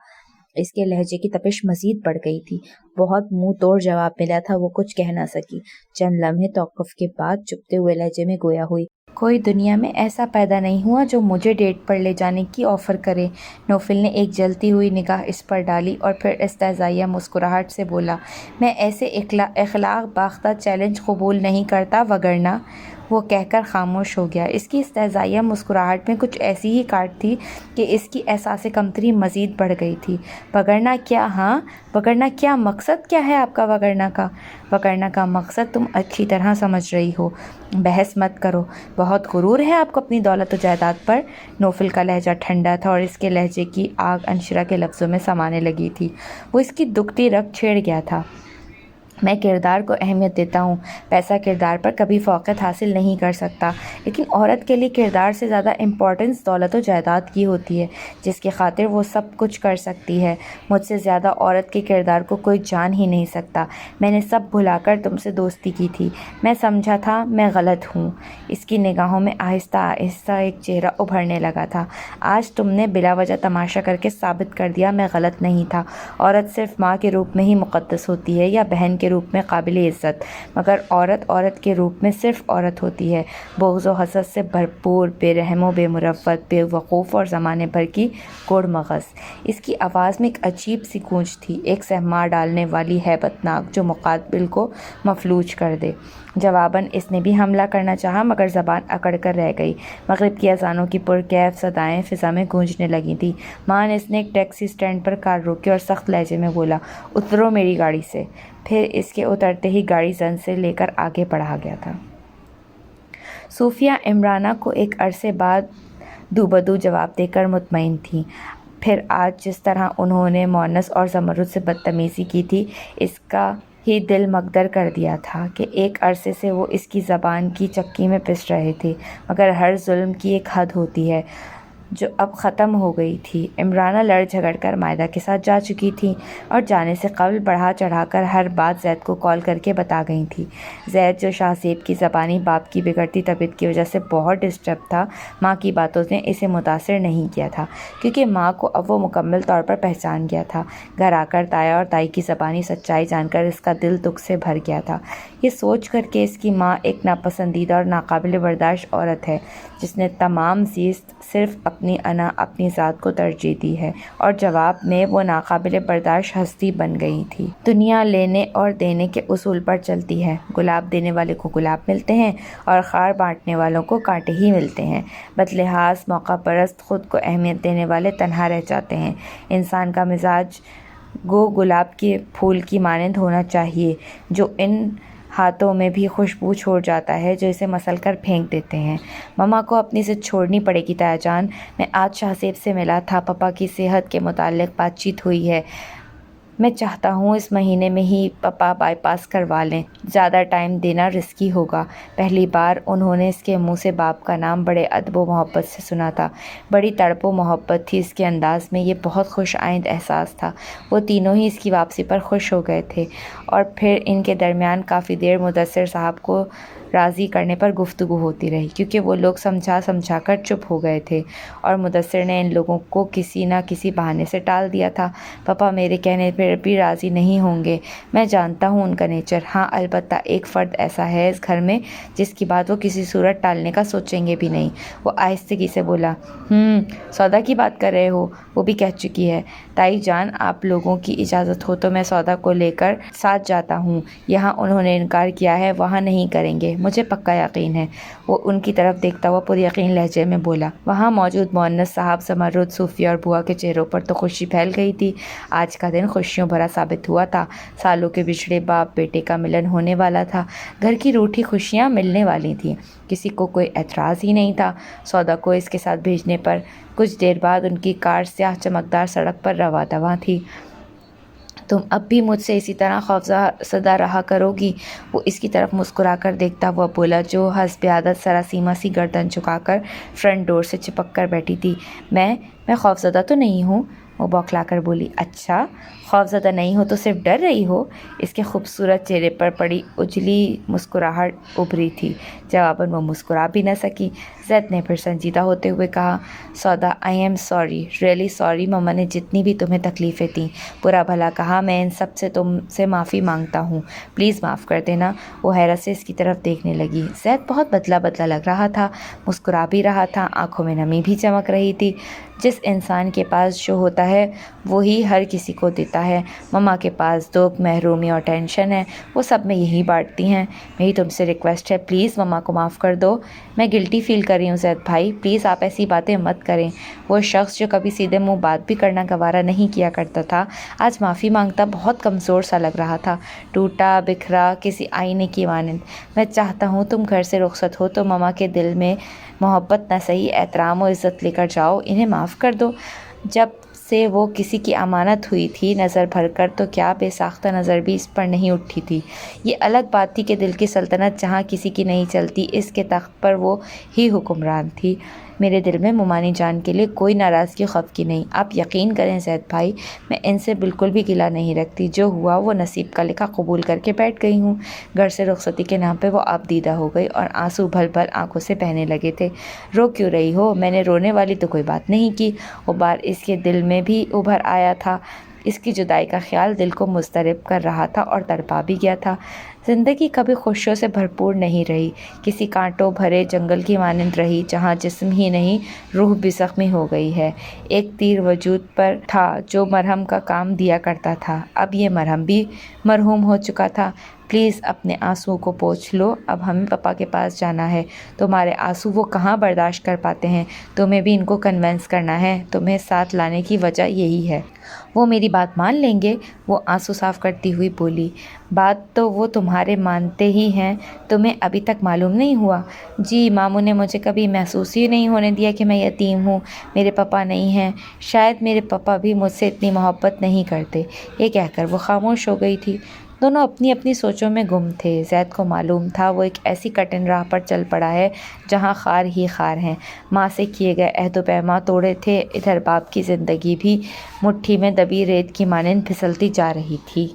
اس کے لہجے کی تپش مزید بڑھ گئی تھی۔ بہت منہ توڑ جواب ملا تھا، وہ کچھ کہہ نہ سکی۔ چند لمحے توقف کے بعد چپتے ہوئے لہجے میں گویا ہوئی، کوئی دنیا میں ایسا پیدا نہیں ہوا جو مجھے ڈیٹ پر لے جانے کی آفر کرے۔ نوفل نے ایک جلتی ہوئی نگاہ اس پر ڈالی اور پھر استہزائیہ مسکراہٹ سے بولا، میں ایسے اخلاق باختہ چیلنج قبول نہیں کرتا، وگرنہ۔ وہ کہہ کر خاموش ہو گیا۔ اس کی استہزائیہ مسکراہٹ میں کچھ ایسی ہی کاٹ تھی کہ اس کی احساس کمتری مزید بڑھ گئی تھی۔ وگرنہ کیا؟ ہاں، وگرنہ کیا؟ مقصد کیا ہے آپ کا وگرنہ کا؟ وگرنہ کا مقصد تم اچھی طرح سمجھ رہی ہو۔ بحث مت کرو۔ بہت غرور ہے آپ کو اپنی دولت و جائیداد پر۔ نوفل کا لہجہ ٹھنڈا تھا اور اس کے لہجے کی آگ انشرا کے لفظوں میں سمانے لگی تھی۔ وہ اس کی دکھتی رگ چھیڑ گیا تھا۔ میں کردار کو اہمیت دیتا ہوں، پیسہ کردار پر کبھی فوقیت حاصل نہیں کر سکتا، لیکن عورت کے لیے کردار سے زیادہ امپورٹنس دولت و جائیداد کی ہوتی ہے، جس کی خاطر وہ سب کچھ کر سکتی ہے۔ مجھ سے زیادہ عورت کے کردار کو کوئی جان ہی نہیں سکتا۔ میں نے سب بھلا کر تم سے دوستی کی تھی۔ میں سمجھا تھا میں غلط ہوں۔ اس کی نگاہوں میں آہستہ آہستہ ایک چہرہ ابھرنے لگا تھا۔ آج تم نے بلا وجہ تماشا کر کے ثابت کر دیا میں غلط نہیں تھا۔ عورت صرف ماں کے روپ میں ہی مقدس ہوتی ہے یا بہن کے روپ میں قابل عزت، مگر عورت کے روپ میں صرف عورت ہوتی ہے، بغض و حسد سے بھرپور، بے رحم و بے مروت، بے وقوف اور زمانے بھر کی گڑ مغز۔ اس کی آواز میں ایک عجیب سی گونج تھی، ایک سہما ڈالنے والی ہیبت ناک جو مقابل کو مفلوج کر دے۔ جواباً اس نے بھی حملہ کرنا چاہا مگر زبان اکڑ کر رہ گئی۔ مغرب کی اذانوں کی پرکیف صدائیں فضا میں گونجنے لگی تھیں۔ ماں نے اس نے ایک ٹیکسی سٹینڈ پر کار روکی اور سخت لہجے میں بولا، اترو میری گاڑی سے۔ پھر اس کے اترتے ہی گاڑی زن سے لے کر آگے بڑھا گیا تھا۔ صوفیہ عمرانہ کو ایک عرصے بعد دوبدو جواب دے کر مطمئن تھیں۔ پھر آج جس طرح انہوں نے مونس اور زمرد سے بدتمیزی کی تھی، اس کا ہی دل مگدر کر دیا تھا کہ ایک عرصے سے وہ اس کی زبان کی چکی میں پس رہے تھے، مگر ہر ظلم کی ایک حد ہوتی ہے جو اب ختم ہو گئی تھی۔ عمرانہ لڑ جھگڑ کر مائدہ کے ساتھ جا چکی تھی اور جانے سے قبل بڑھا چڑھا کر ہر بات زید کو کال کر کے بتا گئی تھی۔ زید جو شاہ زیب کی زبانی باپ کی بگڑتی طبیعت کی وجہ سے بہت ڈسٹرب تھا، ماں کی باتوں نے اسے متاثر نہیں کیا تھا، کیونکہ ماں کو اب وہ مکمل طور پر پہچان گیا تھا۔ گھر آ کر تایا اور تائی کی زبانی سچائی جان کر اس کا دل دکھ سے بھر گیا تھا، یہ سوچ کر کہ اس کی ماں ایک ناپسندیدہ اور ناقابل برداشت عورت ہے جس نے تمام زیست صرف اپنی انا، اپنی ذات کو ترجیح دی ہے، اور جواب میں وہ ناقابل برداشت ہستی بن گئی تھی۔ دنیا لینے اور دینے کے اصول پر چلتی ہے۔ گلاب دینے والے کو گلاب ملتے ہیں اور خار بانٹنے والوں کو کانٹے ہی ملتے ہیں۔ بدلحاظ موقع پرست، خود کو اہمیت دینے والے تنہا رہ جاتے ہیں۔ انسان کا مزاج گو گلاب کے پھول کی مانند ہونا چاہیے، جو ان ہاتھوں میں بھی خوشبو چھوڑ جاتا ہے جو اسے مسل کر پھینک دیتے ہیں۔ ماما کو اپنی ضد چھوڑنی پڑے گی تایا جان۔ میں آج شاہ زیب سے ملا تھا، پپا کی صحت کے متعلق بات چیت ہوئی ہے۔ میں چاہتا ہوں اس مہینے میں ہی پپا بائی پاس کروا لیں، زیادہ ٹائم دینا رسکی ہوگا۔ پہلی بار انہوں نے اس کے منہ سے باپ کا نام بڑے ادب و محبت سے سنا تھا، بڑی تڑپ و محبت تھی اس کے انداز میں، یہ بہت خوش آئند احساس تھا۔ وہ تینوں ہی اس کی واپسی پر خوش ہو گئے تھے، اور پھر ان کے درمیان کافی دیر مدثر صاحب کو راضی کرنے پر گفتگو ہوتی رہی، کیونکہ وہ لوگ سمجھا سمجھا کر چپ ہو گئے تھے اور مدثر نے ان لوگوں کو کسی نہ کسی بہانے سے ٹال دیا تھا۔ پاپا میرے کہنے پر بھی راضی نہیں ہوں گے، میں جانتا ہوں ان کا نیچر۔ ہاں البتہ ایک فرد ایسا ہے اس گھر میں جس کی بات وہ کسی صورت ٹالنے کا سوچیں گے بھی نہیں۔ وہ آہستگی سے بولا، سودا کی بات کر رہے ہو؟ وہ بھی کہہ چکی ہے۔ تائی جان، آپ لوگوں کی اجازت ہو تو میں سودا کو لے کر ساتھ جاتا ہوں۔ یہاں انہوں نے انکار کیا ہے، وہاں نہیں کریں گے، مجھے پکا یقین ہے۔ وہ ان کی طرف دیکھتا ہوا پر یقین لہجے میں بولا۔ وہاں موجود مؤنث صاحب، زمرد، صوفیہ اور بوا کے چہروں پر تو خوشی پھیل گئی تھی۔ آج کا دن خوشیوں بھرا ثابت ہوا تھا۔ سالوں کے بچھڑے باپ بیٹے کا ملن ہونے والا تھا، گھر کی روٹھی خوشیاں ملنے والی تھیں۔ کسی کو کوئی اعتراض ہی نہیں تھا سودا کو اس کے ساتھ بھیجنے پر۔ کچھ دیر بعد ان کی کار سیاہ چمکدار سڑک پر رواں دواں تھی۔ تم اب بھی مجھ سے اسی طرح خوفزدہ رہا کرو گی؟ وہ اس کی طرف مسکرا کر دیکھتا ہوا بولا، جو حسب عادت سراسیمہ سی گردن جھکا کر فرنٹ ڈور سے چپک کر بیٹھی تھی۔ میں خوفزدہ تو نہیں ہوں، وہ بوکھلا کر بولی۔ اچھا، خوفزدہ نہیں ہو تو صرف ڈر رہی ہو؟ اس کے خوبصورت چہرے پر بڑی اجلی مسکراہٹ ابھری تھی۔ جواباً وہ مسکرا بھی نہ سکی۔ زید نے پھر سنجیدہ ہوتے ہوئے کہا، سودا، I am sorry, really sorry, مما نے جتنی بھی تمہیں تکلیفیں دیں، برا بھلا کہا، میں ان سب سے تم سے معافی مانگتا ہوں، پلیز معاف کر دینا۔ وہ حیرت سے اس کی طرف دیکھنے لگی۔ زید بہت بدلا بدلا لگ رہا تھا، مسکرا بھی رہا تھا، آنکھوں میں نمی بھی چمک رہی تھی۔ جس انسان کے پاس جو ہوتا ہے وہی ہر کسی کو دیتا ہے۔ مما کے پاس دکھ، محرومی اور ٹینشن ہے، وہ سب میں یہی بانٹتی ہیں۔ میری تم سے ریکویسٹ ہے، پلیز مما کو معاف کر دو۔ میں گلٹی فیل کر رہی ہوں زید بھائی، پلیز آپ ایسی باتیں مت کریں۔ وہ شخص جو کبھی سیدھے منہ بات بھی کرنا گوارا نہیں کیا کرتا تھا، آج معافی مانگتا بہت کمزور سا لگ رہا تھا، ٹوٹا بکھرا، کسی آئینے کی مانند۔ میں چاہتا ہوں تم گھر سے رخصت ہو تو مما کے دل میں محبت نہ صحیح احترام و عزت لے کر جاؤ، انہیں معاف کر دو۔ جب سے وہ کسی کی امانت ہوئی تھی نظر بھر کر، تو کیا بے ساختہ نظر بھی اس پر نہیں اٹھی تھی۔ یہ الگ بات تھی کہ دل کی سلطنت جہاں کسی کی نہیں چلتی، اس کے تخت پر وہ ہی حکمران تھی۔ میرے دل میں ممانی جان کے لیے کوئی ناراضگی خوف کی نہیں، آپ یقین کریں زید بھائی، میں ان سے بالکل بھی گلہ نہیں رکھتی۔ جو ہوا وہ نصیب کا لکھا قبول کر کے بیٹھ گئی ہوں۔ گھر سے رخصتی کے نام پہ وہ اب دیدہ ہو گئی اور آنسو بھل بھل آنکھوں سے بہنے لگے تھے۔ رو کیوں رہی ہو؟ میں نے رونے والی تو کوئی بات نہیں کی۔ غبار اس کے دل میں بھی ابھر آیا تھا، اس کی جدائی کا خیال دل کو مضطرب کر رہا تھا اور تڑپا بھی گیا تھا۔ زندگی کبھی خوشیوں سے بھرپور نہیں رہی، کسی کانٹوں بھرے جنگل کی مانند رہی جہاں جسم ہی نہیں روح بھی زخمی ہو گئی ہے۔ ایک تیر وجود پر تھا جو مرہم کا کام دیا کرتا تھا، اب یہ مرہم بھی مرہوم ہو چکا تھا۔ پلیز اپنے آنسوؤں کو پوچھ لو، اب ہمیں پپا کے پاس جانا ہے۔ تمہارے آنسو وہ کہاں برداشت کر پاتے ہیں، تمہیں بھی ان کو کنونس کرنا ہے، تمہیں ساتھ لانے کی وجہ یہی ہے۔ وہ میری بات مان لیں گے؟ وہ آنسو صاف کرتی ہوئی بولی۔ بات تو وہ تمہارے مانتے ہی ہیں، تمہیں ابھی تک معلوم نہیں ہوا؟ جی، ماموں نے مجھے کبھی محسوس ہی نہیں ہونے دیا کہ میں یتیم ہوں، میرے پپا نہیں ہیں، شاید میرے پپا بھی مجھ سے اتنی محبت نہیں کرتے۔ یہ کہہ کر وہ خاموش ہو گئی تھی۔ دونوں اپنی اپنی سوچوں میں گم تھے۔ زید کو معلوم تھا وہ ایک ایسی کٹن راہ پر چل پڑا ہے جہاں خار ہی خار ہیں۔ ماں سے کیے گئے عہد و پیمان توڑے تھے، ادھر باپ کی زندگی بھی مٹھی میں دبی ریت کی مانند پھسلتی جا رہی تھی۔